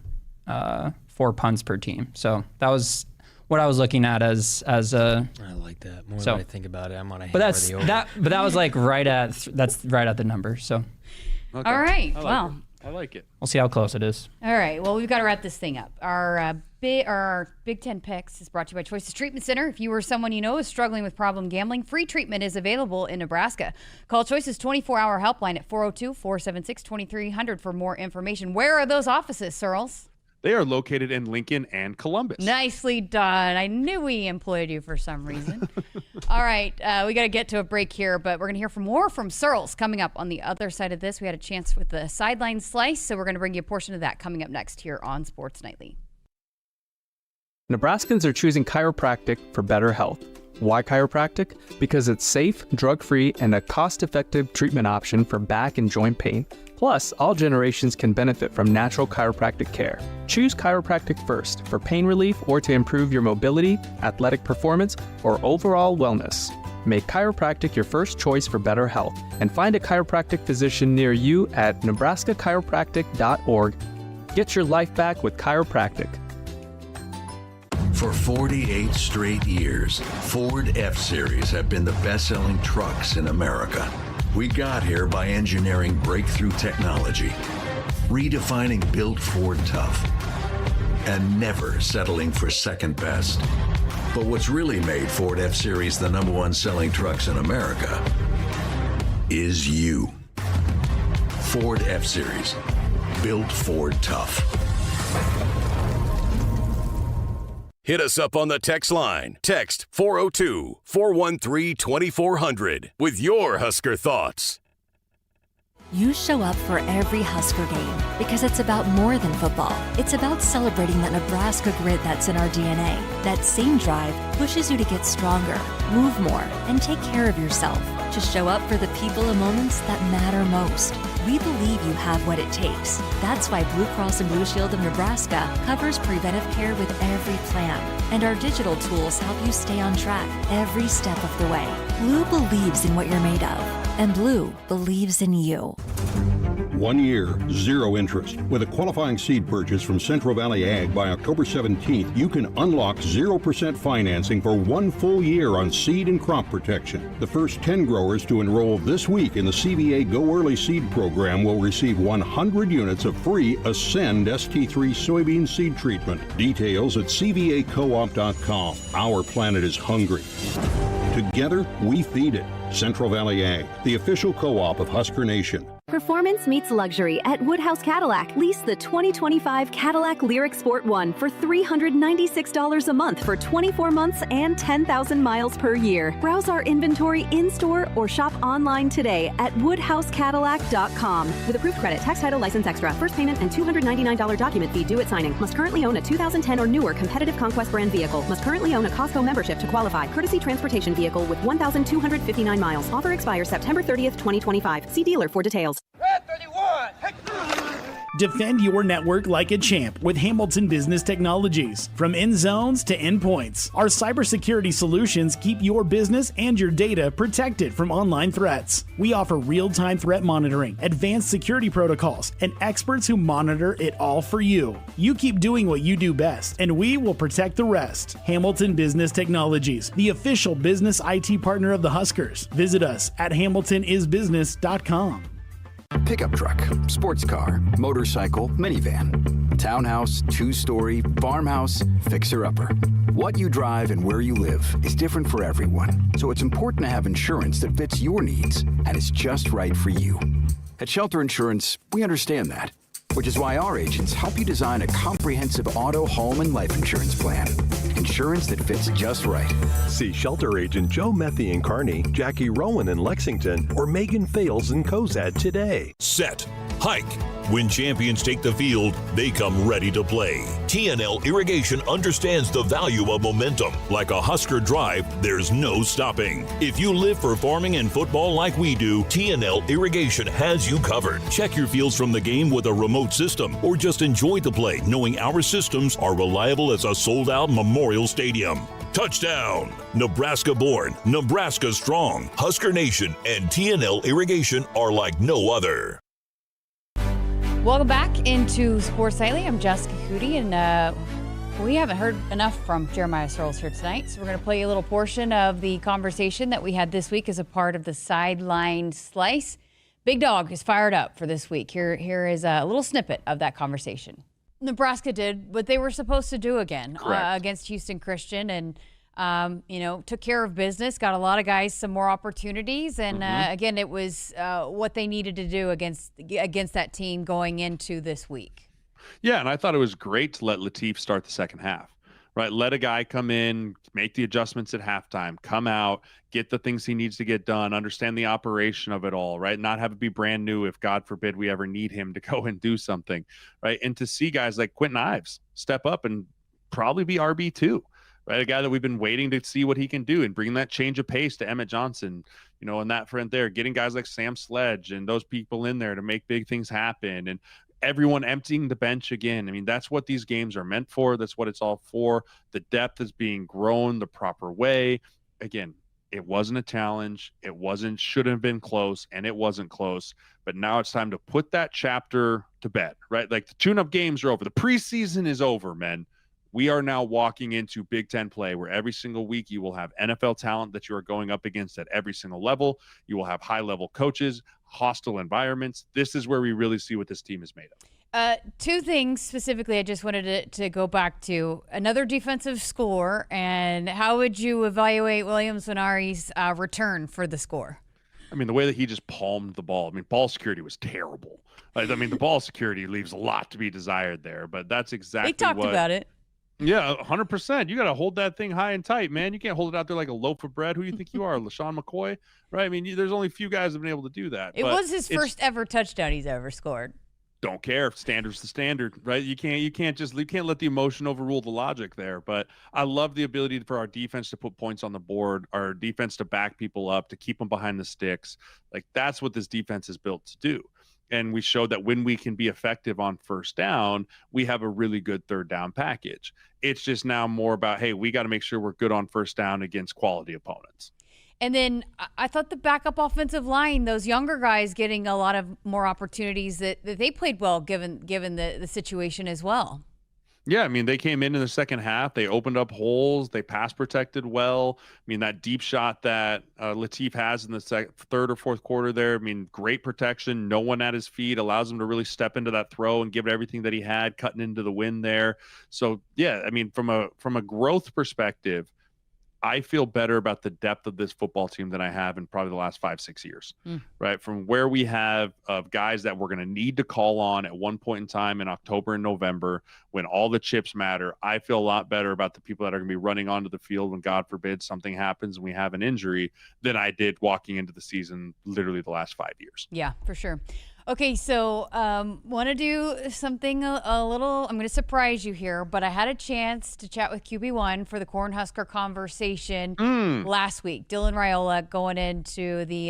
punts per team. So that was what I was looking at as a. I like that more than I think about it. I'm on a. But that was like that's right at the number. So. Okay. All right. I like it. We'll see how close it is. All right. Well, we've got to wrap this thing up. Our Big Ten Picks is brought to you by Choices Treatment Center. If you or someone you know is struggling with problem gambling, free treatment is available in Nebraska. Call Choices 24-hour helpline at 402-476-2300 for more information. Where are those offices, Sirles? They are located in Lincoln and Columbus. Nicely done. I knew we employed you for some reason. All right. We got to get to a break here, but we're going to hear more from Sirles coming up on the other side of this. We had a chance with the Sideline Slice, so we're going to bring you a portion of that coming up next here on Sports Nightly. Nebraskans are choosing chiropractic for better health. Why chiropractic? Because it's safe, drug-free, and a cost-effective treatment option for back and joint pain. Plus, all generations can benefit from natural chiropractic care. Choose chiropractic first for pain relief or to improve your mobility, athletic performance, or overall wellness. Make chiropractic your first choice for better health, and find a chiropractic physician near you at nebraskachiropractic.org. Get your life back with chiropractic. For 48 straight years, Ford F-Series have been the best-selling trucks in America. We got here by engineering breakthrough technology, redefining Built Ford Tough, and never settling for second best. But what's really made Ford F-Series the #1 selling trucks in America is you. Ford F-Series, Built Ford Tough. Hit us up on the text line. Text 402-413-2400 with your Husker thoughts. You show up for every Husker game because it's about more than football. It's about celebrating that Nebraska grit that's in our DNA. That same drive pushes you to get stronger, move more, and take care of yourself. To show up for the people and moments that matter most. We believe you have what it takes. That's why Blue Cross and Blue Shield of Nebraska covers preventive care with every plan. And our digital tools help you stay on track every step of the way. Blue believes in what you're made of. And Blue believes in you. 1 year, 0 interest. With a qualifying seed purchase from Central Valley Ag by October 17th, you can unlock 0% financing for 1 full year on seed and crop protection. The first 10 growers to enroll this week in the CVA Go Early Seed program will receive 100 units of free Ascend ST3 soybean seed treatment. Details at cvacoop.com. Our planet is hungry. Together, we feed it. Central Valley Ag, the official co-op of Husker Nation. Performance meets luxury at Woodhouse Cadillac. Lease the 2025 Cadillac Lyriq Sport 1 for $396 a month for 24 months and 10,000 miles per year. Browse our inventory in-store or shop online today at woodhousecadillac.com. With approved credit, tax title license extra, first payment, and $299 document fee due at signing. Must currently own a 2010 or newer competitive Conquest brand vehicle. Must currently own a Costco membership to qualify. Courtesy transportation vehicle with 1,259 miles. Offer expires September 30th, 2025. See dealer for details. Defend your network like a champ with Hamilton Business Technologies. From end zones to endpoints, our cybersecurity solutions keep your business and your data protected from online threats. We offer real-time threat monitoring, advanced security protocols, and experts who monitor it all for you. You keep doing what you do best, and we will protect the rest. Hamilton Business Technologies, the official business IT partner of the Huskers. Visit us at hamiltonisbusiness.com. Pickup truck, sports car, motorcycle, minivan, townhouse, two-story, farmhouse, fixer-upper. What you drive and where you live is different for everyone, so it's important to have insurance that fits your needs and is just right for you. At Shelter Insurance, we understand that, which is why our agents help you design a comprehensive auto, home, and life insurance plan. Insurance that fits just right. See Shelter Agent Joe Methy in Kearney, Jackie Rowan in Lexington, or Megan Fales in Cozad today. Set. Hike. When champions take the field, they come ready to play. TNL Irrigation understands the value of momentum. Like a Husker drive, there's no stopping. If you live for farming and football like we do, TNL Irrigation has you covered. Check your fields from the game with a remote system, or just enjoy the play knowing our systems are reliable as a sold-out Memorial Stadium. Touchdown! Nebraska born, Nebraska strong. Husker Nation and TNL Irrigation are like no other. Welcome back into Sports Nightly. I'm Jessica Coody, and we haven't heard enough from Jeremiah Sirles here tonight, so we're going to play a little portion of the conversation that we had this week as a part of the Sideline Slice. Big Dog is fired up for this week. Here is a little snippet of that conversation. Nebraska did what they were supposed to do again against Houston Christian, and took care of business, got a lot of guys some more opportunities, and again, it was what they needed to do against that team going into this week. Yeah, and I thought it was great to let Latif start the second half, right? Let a guy come in, make the adjustments at halftime, come out, get the things he needs to get done, understand the operation of it all, right? Not have it be brand new if, God forbid, we ever need him to go and do something, right? And to see guys like Quentin Ives step up and probably be RB2. Right, a guy that we've been waiting to see what he can do and bring that change of pace to Emmett Johnson, and that front there, getting guys like Sam Sledge and those people in there to make big things happen, and everyone emptying the bench again. I mean, that's what these games are meant for. That's what it's all for. The depth is being grown the proper way. Again, it wasn't a challenge. It shouldn't have been close, and it wasn't close. But now it's time to put that chapter to bed, right? Like the tune-up games are over. The preseason is over, men. We are now walking into Big Ten play, where every single week you will have NFL talent that you are going up against at every single level. You will have high-level coaches, hostile environments. This is where we really see what this team is made of. Two things specifically I just wanted to go back to. Another defensive score, and how would you evaluate William Sonari's return for the score? I mean, the way that he just palmed the ball. I mean, ball security was terrible. The ball security leaves a lot to be desired there, but that's exactly they talked about it. Yeah, 100%. You got to hold that thing high and tight, man. You can't hold it out there like a loaf of bread. Who do you think you are, LaShawn McCoy? Right? I mean, there's only a few guys that have been able to do that. It was his first ever touchdown he's ever scored. Don't care. Standard's the standard, right? You can't let the emotion overrule the logic there. But I love the ability for our defense to put points on the board, our defense to back people up, to keep them behind the sticks. Like, that's what this defense is built to do. And we showed that when we can be effective on first down, we have a really good third down package. It's just now more about, hey, we got to make sure we're good on first down against quality opponents. And then I thought the backup offensive line, those younger guys getting a lot of more opportunities, that they played well given the situation as well. Yeah, I mean, they came in the second half. They opened up holes. They pass protected well. I mean, that deep shot that Latif has in the third or fourth quarter there, I mean, great protection. No one at his feet, allows him to really step into that throw and give it everything that he had, cutting into the wind there. So, yeah, I mean, from a growth perspective, I feel better about the depth of this football team than I have in probably the last 5-6 years, right? From where we have guys that we're going to need to call on at one point in time in October and November when all the chips matter. I feel a lot better about the people that are going to be running onto the field when, God forbid, something happens and we have an injury than I did walking into the season literally the last 5 years. Yeah, for sure. Okay, so want to do something a little, I'm going to surprise you here, but I had a chance to chat with QB1 for the Cornhusker conversation last week. Dylan Raiola going into the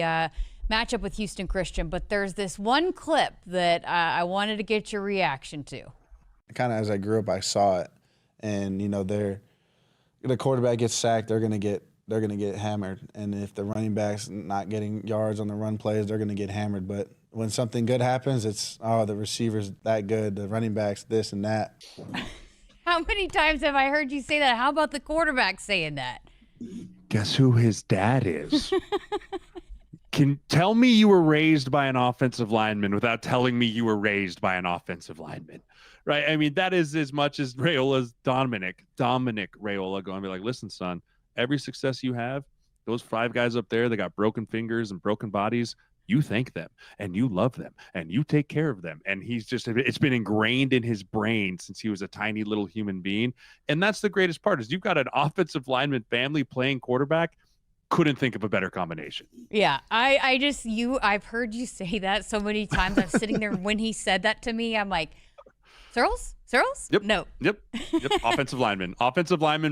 matchup with Houston Christian, but there's this one clip that I wanted to get your reaction to. Kind of as I grew up, I saw it, and the quarterback gets sacked, they're going to get hammered, and if the running back's not getting yards on the run plays, they're going to get hammered. But when something good happens, it's, the receiver's that good, the running back's this and that. How many times have I heard you say that? How about the quarterback saying that? Guess who his dad is? Can tell me you were raised by an offensive lineman without telling me you were raised by an offensive lineman, right? I mean, that is as much as Raiola's Dominic Raiola going to be like, listen, son, every success you have, those 5 guys up there that got broken fingers and broken bodies, you thank them and you love them and you take care of them. And it's been ingrained in his brain since he was a tiny little human being. And that's the greatest part, is you've got an offensive lineman family playing quarterback. Couldn't think of a better combination. Yeah, I've heard you say that so many times. I'm sitting there when he said that to me, I'm like, Sirles? Yep. No. Yep. Offensive lineman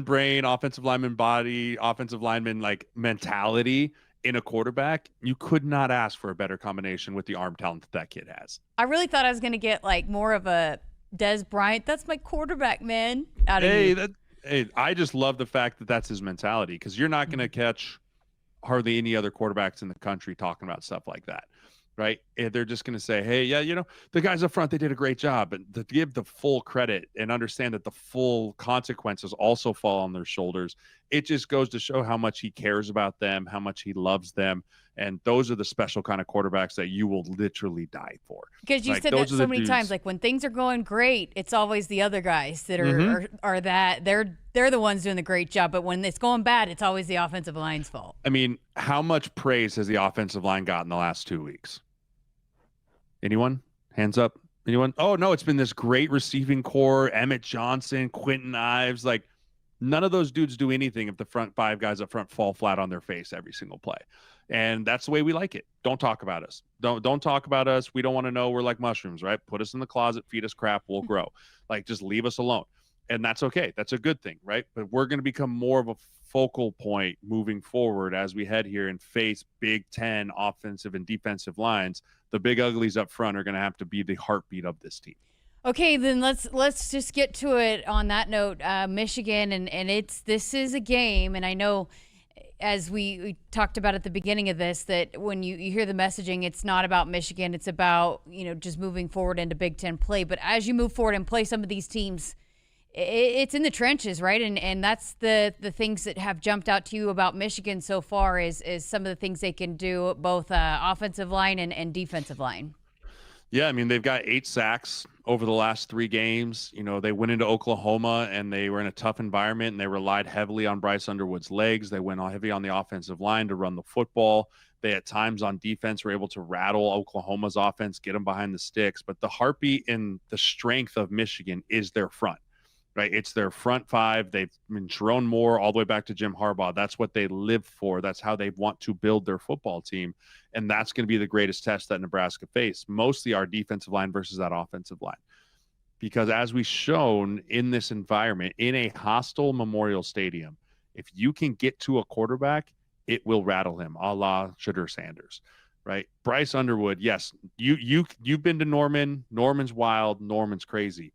brain, offensive lineman body, offensive lineman mentality in a quarterback. You could not ask for a better combination with the arm talent that kid has. I really thought I was going to get more of a Des Bryant, that's my quarterback, man, out of you. I just love the fact that that's his mentality, because you're not going to catch hardly any other quarterbacks in the country talking about stuff like that. Right. And they're just going to say, hey, yeah, the guys up front, they did a great job. But to give the full credit and understand that the full consequences also fall on their shoulders, it just goes to show how much he cares about them, how much he loves them. And those are the special kind of quarterbacks that you will literally die for. Because you said that so many times, when things are going great, it's always the other guys that are that they're the ones doing the great job. But when it's going bad, it's always the offensive line's fault. I mean, how much praise has the offensive line gotten the last 2 weeks? Anyone? Hands up. Anyone? Oh, no, it's been this great receiving core. Emmett Johnson, Quentin Ives. None of those dudes do anything if the front 5 guys up front fall flat on their face every single play. And that's the way we like it. Don't talk about us. Don't talk about us. We don't want to know we're like mushrooms, right? Put us in the closet, feed us crap, we'll grow. Just leave us alone. And that's okay. That's a good thing, right? But we're going to become more of a focal point moving forward as we head here and face Big Ten offensive and defensive lines. The big uglies up front are going to have to be the heartbeat of this team. Okay, then let's just get to it on that note. Michigan, and this is a game, and I know, as we talked about at the beginning of this, that when you hear the messaging, it's not about Michigan, it's about just moving forward into Big Ten play. But as you move forward and play some of these teams, it's in the trenches, right? And that's the things that have jumped out to you about Michigan so far is some of the things they can do, both offensive line and defensive line. Yeah, I mean, they've got 8 sacks over the last 3 games. They went into Oklahoma and they were in a tough environment and they relied heavily on Bryce Underwood's legs. They went heavy on the offensive line to run the football. They, at times on defense, were able to rattle Oklahoma's offense, get them behind the sticks. But the heartbeat and the strength of Michigan is their front. right? It's their front five. They've been Sharon Moore all the way back to Jim Harbaugh. That's what they live for. That's how they want to build their football team. And that's going to be the greatest test that Nebraska faced, mostly our defensive line versus that offensive line. Because as we've shown in this environment, in a hostile Memorial Stadium, if you can get to a quarterback, it will rattle him, a la Shadur Sanders, right? Bryce Underwood, yes, you've been to Norman. Norman's wild. Norman's crazy.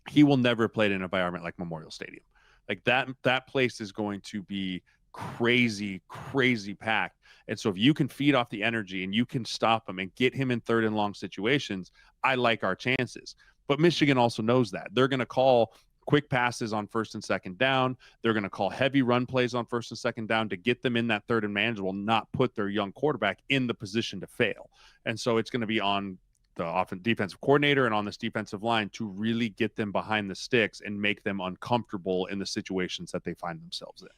He will never play in an environment like Memorial Stadium. Like that place is going to be crazy, crazy packed. And so if you can feed off the energy and you can stop him and get him in 3rd and long situations, I like our chances. But Michigan also knows that. They're going to call quick passes on 1st and 2nd down. They're going to call heavy run plays on 1st and 2nd down to get them in that 3rd and manageable, not put their young quarterback in the position to fail. And so it's going to be on the defensive coordinator and on this defensive line to really get them behind the sticks and make them uncomfortable in the situations that they find themselves in.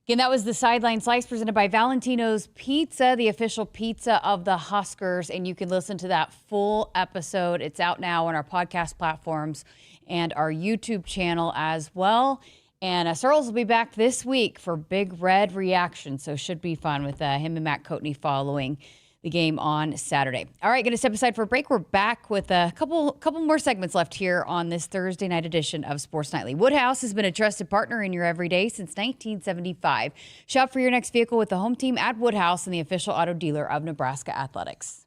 Again, that was the Sideline Slice presented by Valentino's Pizza, the official pizza of the Huskers. And you can listen to that full episode. It's out now on our podcast platforms and our YouTube channel as well. And Sirles will be back this week for Big Red Reaction. So should be fun with him and Matt Coatney following the game on Saturday. All right, going to step aside for a break. We're back with a couple more segments left here on this Thursday night edition of Sports Nightly. Woodhouse has been a trusted partner in your everyday since 1975. Shop for your next vehicle with the home team at Woodhouse and the official auto dealer of Nebraska Athletics.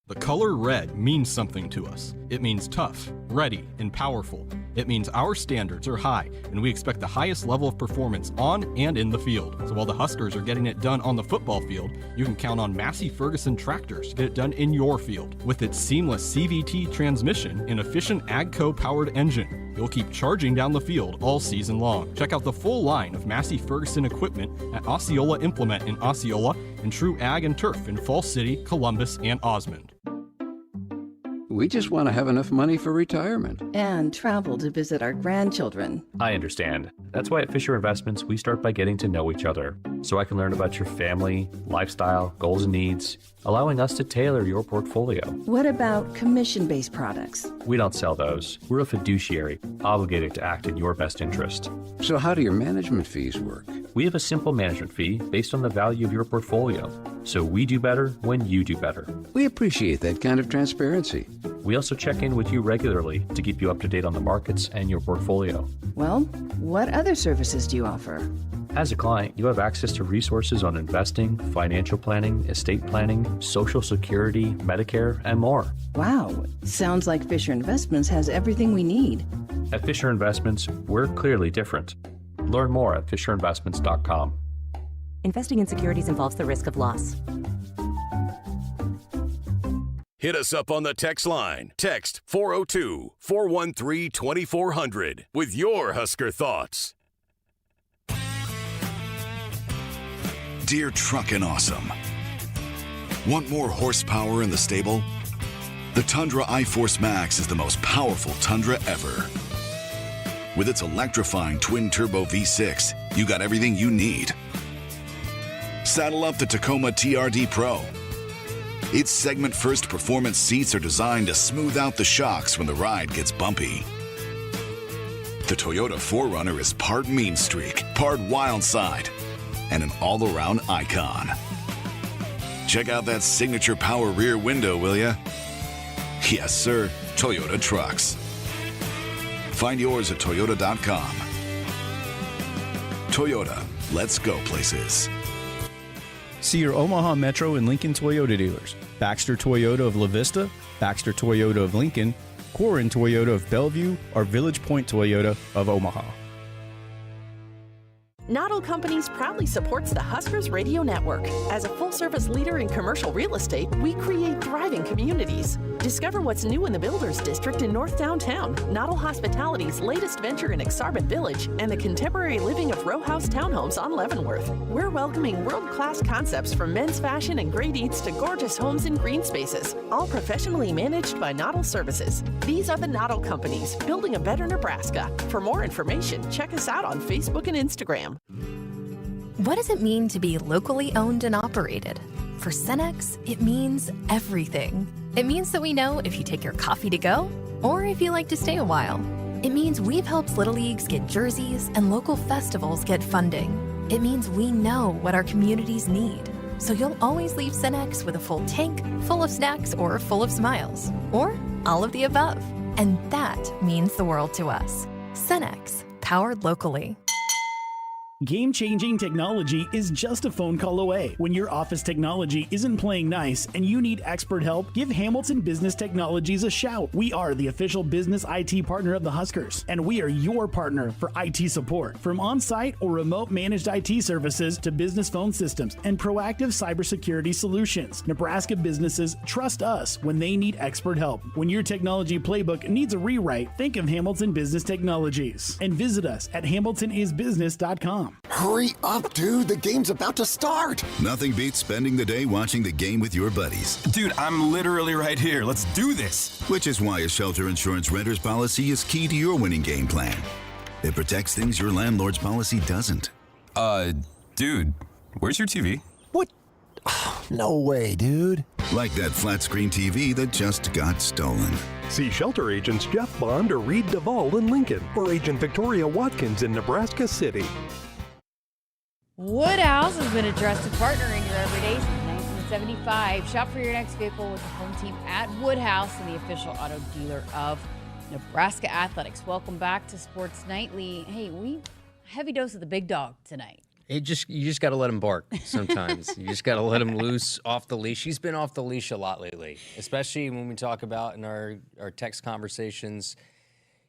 The color red means something to us. It means tough, ready, and powerful. It means our standards are high, and we expect the highest level of performance on and in the field. So while the Huskers are getting it done on the football field, you can count on Massey Ferguson tractors to get it done in your field. With its seamless CVT transmission and efficient AGCO-powered engine, you'll keep charging down the field all season long. Check out the full line of Massey Ferguson equipment at Osceola Implement in Osceola and True Ag and Turf in Falls City, Columbus, and Osmond. We just want to have enough money for retirement. And travel to visit our grandchildren. I understand. That's why at Fisher Investments, we start by getting to know each other, so I can learn about your family, lifestyle, goals and needs, allowing us to tailor your portfolio. What about commission-based products? We don't sell those. We're a fiduciary, obligated to act in your best interest. So how do your management fees work? We have a simple management fee based on the value of your portfolio, so we do better when you do better. We appreciate that kind of transparency. We also check in with you regularly to keep you up to date on the markets and your portfolio. Well, what other services do you offer? As a client, you have access to resources on investing, financial planning, estate planning, Social Security, Medicare, and more. Wow, sounds like Fisher Investments has everything we need. At Fisher Investments, we're clearly different. Learn more at fisherinvestments.com. Investing in securities involves the risk of loss. Hit us up on the text line. Text 402-413-2400 with your Husker thoughts. Dear Truckin' Awesome. Want more horsepower in the stable? The Tundra iForce Max is the most powerful Tundra ever. With its electrifying twin-turbo V6, you got everything you need. Saddle up the Tacoma TRD Pro. Its segment-first performance seats are designed to smooth out the shocks when the ride gets bumpy. The Toyota 4Runner is part mean streak, part wild side, and an all-around icon. Check out that signature power rear window, will ya? Yes, sir, Toyota trucks. Find yours at toyota.com. Toyota, let's go places. See your Omaha Metro and Lincoln Toyota dealers. Baxter Toyota of La Vista, Baxter Toyota of Lincoln, Quarren Toyota of Bellevue, or Village Point Toyota of Omaha. Noddle Companies proudly supports the Huskers Radio Network. As a full-service leader in commercial real estate, we create thriving communities. Discover what's new in the Builders District in North Downtown, Noddle Hospitality's latest venture in Exarban Village, and the contemporary living of row house townhomes on Leavenworth. We're welcoming world-class concepts from men's fashion and great eats to gorgeous homes and green spaces, all professionally managed by Noddle Services. These are the Noddle Companies, building a better Nebraska. For more information, check us out on Facebook and Instagram. What does it mean to be locally owned and operated? For Cenex, it means everything. It means that we know if you take your coffee to go or if you like to stay a while. It means we've helped Little Leagues get jerseys and local festivals get funding. It means we know what our communities need. So you'll always leave Cenex with a full tank, full of snacks, or full of smiles. Or all of the above. And that means the world to us. Cenex, powered locally. Game-changing technology is just a phone call away. When your office technology isn't playing nice and you need expert help, give Hamilton Business Technologies a shout. We are the official business IT partner of the Huskers, and we are your partner for IT support. From on-site or remote managed IT services to business phone systems and proactive cybersecurity solutions, Nebraska businesses trust us when they need expert help. When your technology playbook needs a rewrite, think of Hamilton Business Technologies and visit us at hamiltonisbusiness.com. Hurry up, dude. The game's about to start. Nothing beats spending the day watching the game with your buddies. Dude, I'm literally right here. Let's do this. Which is why a shelter insurance renter's policy is key to your winning game plan. It protects things your landlord's policy doesn't. Dude, where's your TV? What? No way, dude. Like that flat screen TV that just got stolen. See shelter agents Jeff Bond or Reed Duvall in Lincoln, or Agent Victoria Watkins in Nebraska City. Woodhouse has been a trusted partner in your everyday since 1975. Shop for your next vehicle with the home team at Woodhouse and the official auto dealer of Nebraska Athletics. Welcome back to Sports Nightly. Hey, heavy dose of the big dog tonight. You just got to let him bark sometimes. You just got to let him loose off the leash. He's been off the leash a lot lately, especially when we talk about in our text conversations.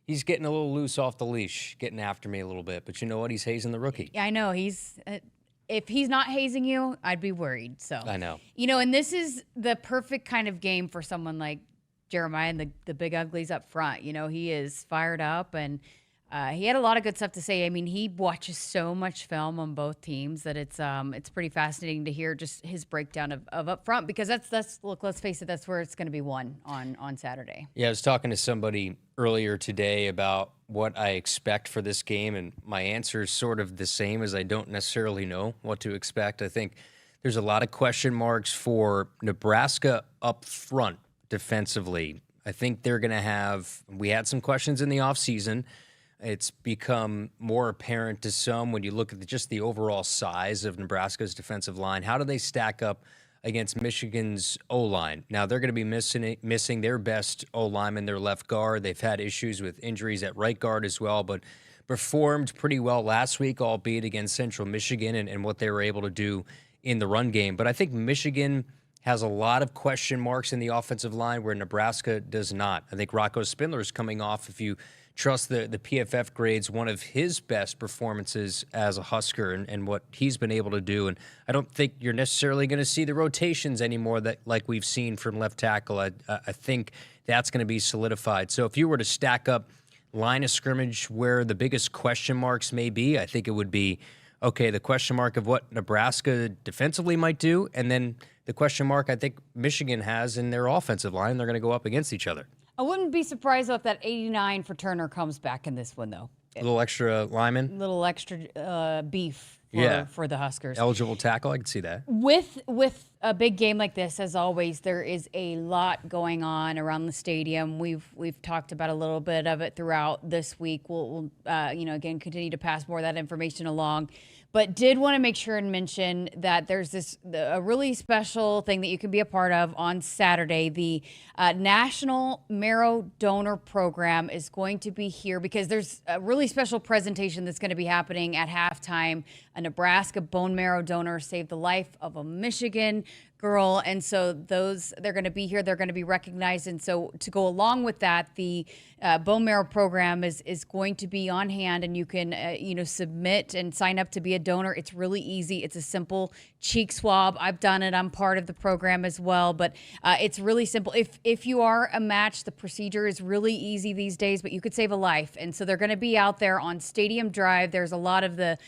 He's getting a little loose off the leash, getting after me a little bit. But you know what? He's hazing the rookie. Yeah, I know. If he's not hazing you, I'd be worried. So I know. And this is the perfect kind of game for someone like Jeremiah and the big uglies up front. He is fired up, and he had a lot of good stuff to say. I mean, he watches so much film on both teams that it's pretty fascinating to hear just his breakdown of up front, because look, let's face it, that's where it's going to be won on Saturday. Yeah, I was talking to somebody earlier today about what I expect for this game, and my answer is sort of the same, as I don't necessarily know what to expect. I think there's a lot of question marks for Nebraska up front defensively. I think they're going to we had some questions in the offseason. It's become more apparent to some when you look at just the overall size of Nebraska's defensive line. How do they stack up against Michigan's O-line? Now, they're going to be missing their best O-lineman, their left guard. They've had issues with injuries at right guard as well, but performed pretty well last week, albeit against Central Michigan and what they were able to do in the run game. But I think Michigan has a lot of question marks in the offensive line where Nebraska does not. I think Rocco Spindler is coming off, if you trust the PFF grades, one of his best performances as a Husker and what he's been able to do. And I don't think you're necessarily going to see the rotations anymore that like we've seen from left tackle. I think that's going to be solidified. So if you were to stack up line of scrimmage where the biggest question marks may be, I think it would be, okay, the question mark of what Nebraska defensively might do, and then the question mark I think Michigan has in their offensive line. They're going to go up against each other. I wouldn't be surprised if that 89 for Turner comes back in this one, though. A little extra lineman? A little extra beef for the Huskers. Eligible tackle, I can see that. With a big game like this, as always, there is a lot going on around the stadium. We've talked about a little bit of it throughout this week. We'll again, continue to pass more of that information along. But did want to make sure and mention that there's a really special thing that you can be a part of on Saturday. The National Marrow Donor Program is going to be here because there's a really special presentation that's going to be happening at halftime. A Nebraska bone marrow donor saved the life of a Michigan girl, and so they're going to be here. They're going to be recognized, and so to go along with that, the bone marrow program is going to be on hand, and you can submit and sign up to be a donor. It's really easy. It's a simple cheek swab. I've done it. I'm part of the program as well, but it's really simple. If you are a match, the procedure is really easy these days, but you could save a life, and so they're going to be out there on Stadium Drive. There's a lot of the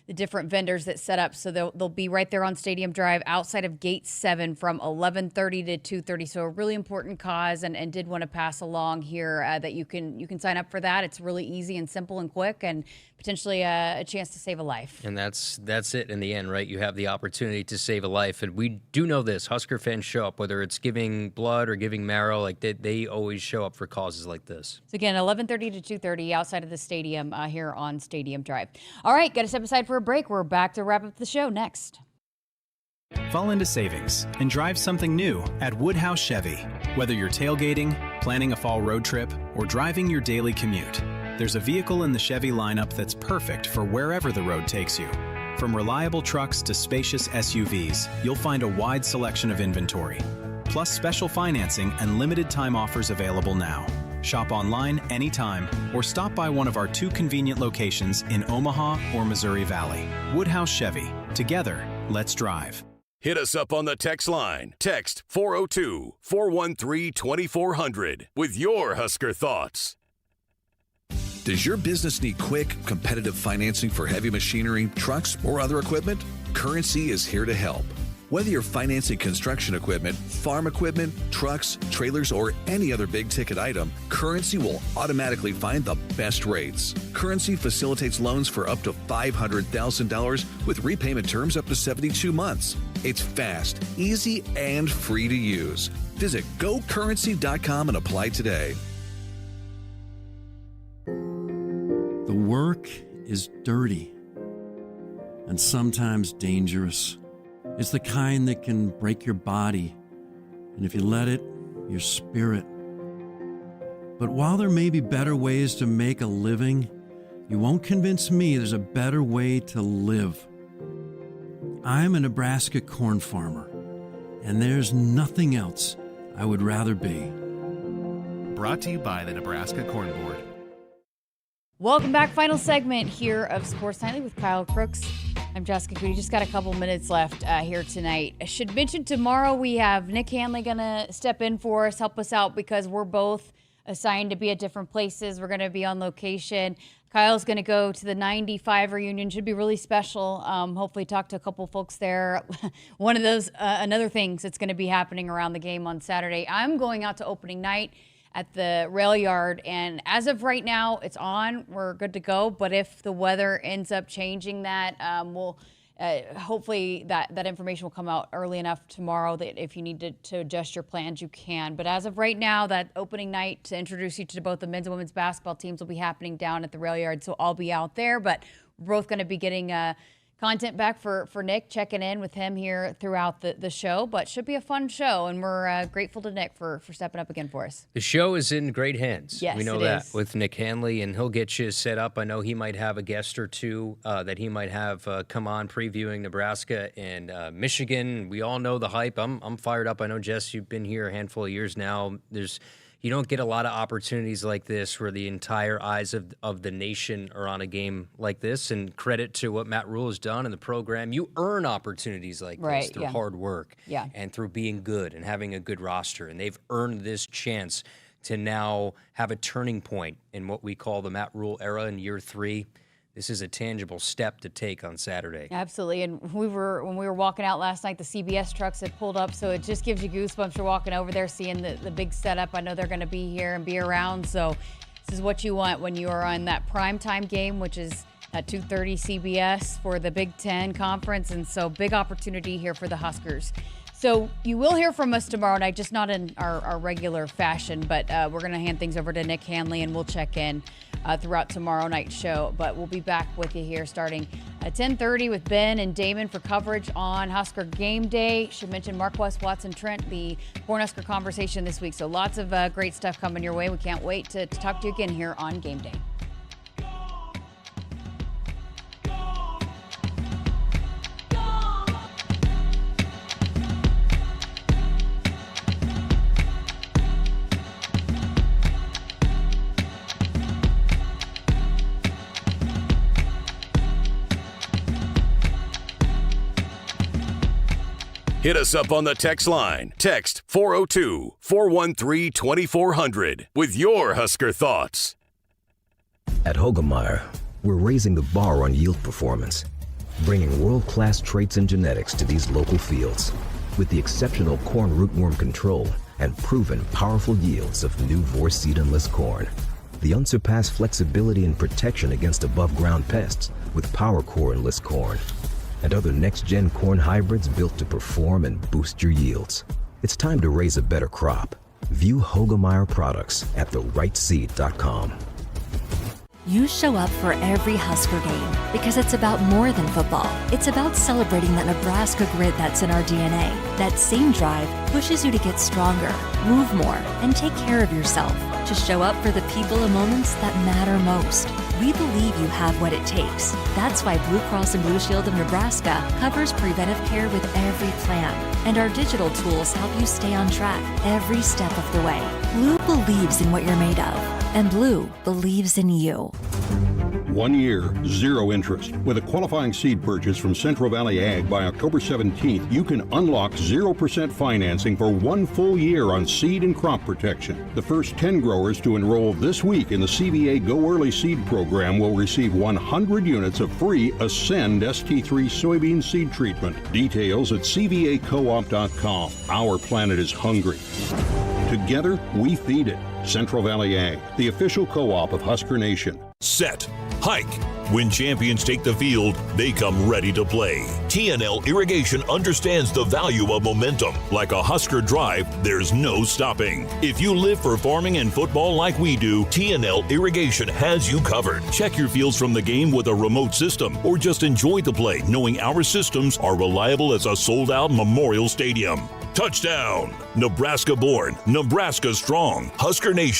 the different vendors that set up. So they'll be right there on Stadium Drive outside of Gate 7 from 11:30 to 2:30. So a really important cause, and did want to pass along here that you can sign up for that. It's really easy and simple and quick, and potentially a chance to save a life. And that's it in the end, right? You have the opportunity to save a life. And we do know this. Husker fans show up, whether it's giving blood or giving marrow. Like they always show up for causes like this. So again, 11:30 to 2:30 outside of the stadium here on Stadium Drive. All right, got to step aside for a break. We're back to wrap up the show next. Fall into savings and drive something new at Woodhouse Chevy. Whether you're tailgating, planning a fall road trip, or driving your daily commute, there's a vehicle in the Chevy lineup that's perfect for wherever the road takes you. From reliable trucks to spacious SUVs, you'll find a wide selection of inventory, plus special financing and limited time offers available now. Shop online anytime or stop by one of our 2 convenient locations in Omaha or Missouri Valley. Woodhouse Chevy. Together, let's drive. Hit us up on the text line. Text 402-413-2400 with your Husker thoughts. Does your business need quick, competitive financing for heavy machinery, trucks, or other equipment? Currency is here to help. Whether you're financing construction equipment, farm equipment, trucks, trailers, or any other big-ticket item, Currency will automatically find the best rates. Currency facilitates loans for up to $500,000 with repayment terms up to 72 months. It's fast, easy, and free to use. Visit gocurrency.com and apply today. The work is dirty and sometimes dangerous. It's the kind that can break your body, and if you let it, your spirit. But while there may be better ways to make a living, you won't convince me there's a better way to live. I'm a Nebraska corn farmer, and there's nothing else I would rather be. Brought to you by the Nebraska Corn Board. Welcome back. Final segment here of Sports Nightly with Kyle Crooks. I'm Jessica Coody. Just got a couple minutes left here tonight. I should mention tomorrow we have Nick Hanley going to step in for us, help us out because we're both assigned to be at different places. We're going to be on location. Kyle's going to go to the 95 reunion. Should be really special. Hopefully talk to a couple folks there. One of those, another things that's going to be happening around the game on Saturday. I'm going out to opening night at the rail yard, and as of right now, it's on. We're good to go, but if the weather ends up changing that, we'll hopefully that information will come out early enough tomorrow that if you need to adjust your plans, you can. But as of right now, that opening night to introduce you to both the men's and women's basketball teams will be happening down at the rail yard, so I'll be out there, but we're both going to be getting content back for Nick, checking in with him here throughout the show, but should be a fun show, and we're grateful to Nick for stepping up again for us. The show is in great hands. Yes, we know it that is. with Nick Hanley, and he'll get you set up. I know he might have a guest or two that he might have come on previewing Nebraska and Michigan. We all know the hype. I'm fired up. I know, Jess, you've been here a handful of years now. You don't get a lot of opportunities like this where the entire eyes of the nation are on a game like this, and credit to what Matt Rule has done in the program. You earn opportunities like this through hard work and through being good and having a good roster, and they've earned this chance to now have a turning point in what we call the Matt Rule era in year 3. This is a tangible step to take on Saturday. Absolutely, and when we were walking out last night, the CBS trucks had pulled up, so it just gives you goosebumps. You're walking over there, seeing the big setup. I know they're going to be here and be around, so this is what you want when you are on that primetime game, which is at 2:30 CBS for the Big Ten Conference, and so big opportunity here for the Huskers. So you will hear from us tomorrow night, just not in our regular fashion, but we're going to hand things over to Nick Hanley, and we'll check in throughout tomorrow night's show. But we'll be back with you here starting at 10:30 with Ben and Damon for coverage on Husker Game Day. Should mention Marquess Watson Trent, the Cornhusker conversation this week. So lots of great stuff coming your way. We can't wait to talk to you again here on Game Day. Hit us up on the text line. Text 402-413-2400 with your Husker thoughts. At Hogemeyer, we're raising the bar on yield performance bringing world-class traits and genetics to these local fields. With the exceptional corn rootworm control and proven powerful yields of new Vorceed-less corn. The unsurpassed flexibility and protection against above-ground pests with PowerCore-less corn. And other next-gen corn hybrids built to perform and boost your yields. It's time to raise a better crop. View Hogemeyer products at therightseed.com. You show up for every Husker game because it's about more than football. It's about celebrating that Nebraska grit that's in our DNA. That same drive pushes you to get stronger, move more, and take care of yourself. To show up for the people and moments that matter most. We believe you have what it takes. That's why Blue Cross and Blue Shield of Nebraska covers preventive care with every plan. And our digital tools help you stay on track every step of the way. Blue believes in what you're made of. And Blue believes in you. 1 year, 0 interest. With a qualifying seed purchase from Central Valley Ag by October 17th, you can unlock 0% financing for 1 full year on seed and crop protection. The first 10 growers to enroll this week in the CVA Go Early Seed Program will receive 100 units of free Ascend ST3 soybean seed treatment. Details at cvacoop.com. Our planet is hungry. Together, we feed it. Central Valley Ag, the official co-op of Husker Nation. Set. Hike. When champions take the field, they come ready to play. TNL Irrigation understands the value of momentum. Like a Husker drive, there's no stopping. If you live for farming and football like we do, TNL Irrigation has you covered. Check your fields from the game with a remote system, or just enjoy the play knowing our systems are reliable as a sold-out Memorial Stadium. Touchdown! Nebraska born, Nebraska strong, Husker Nation.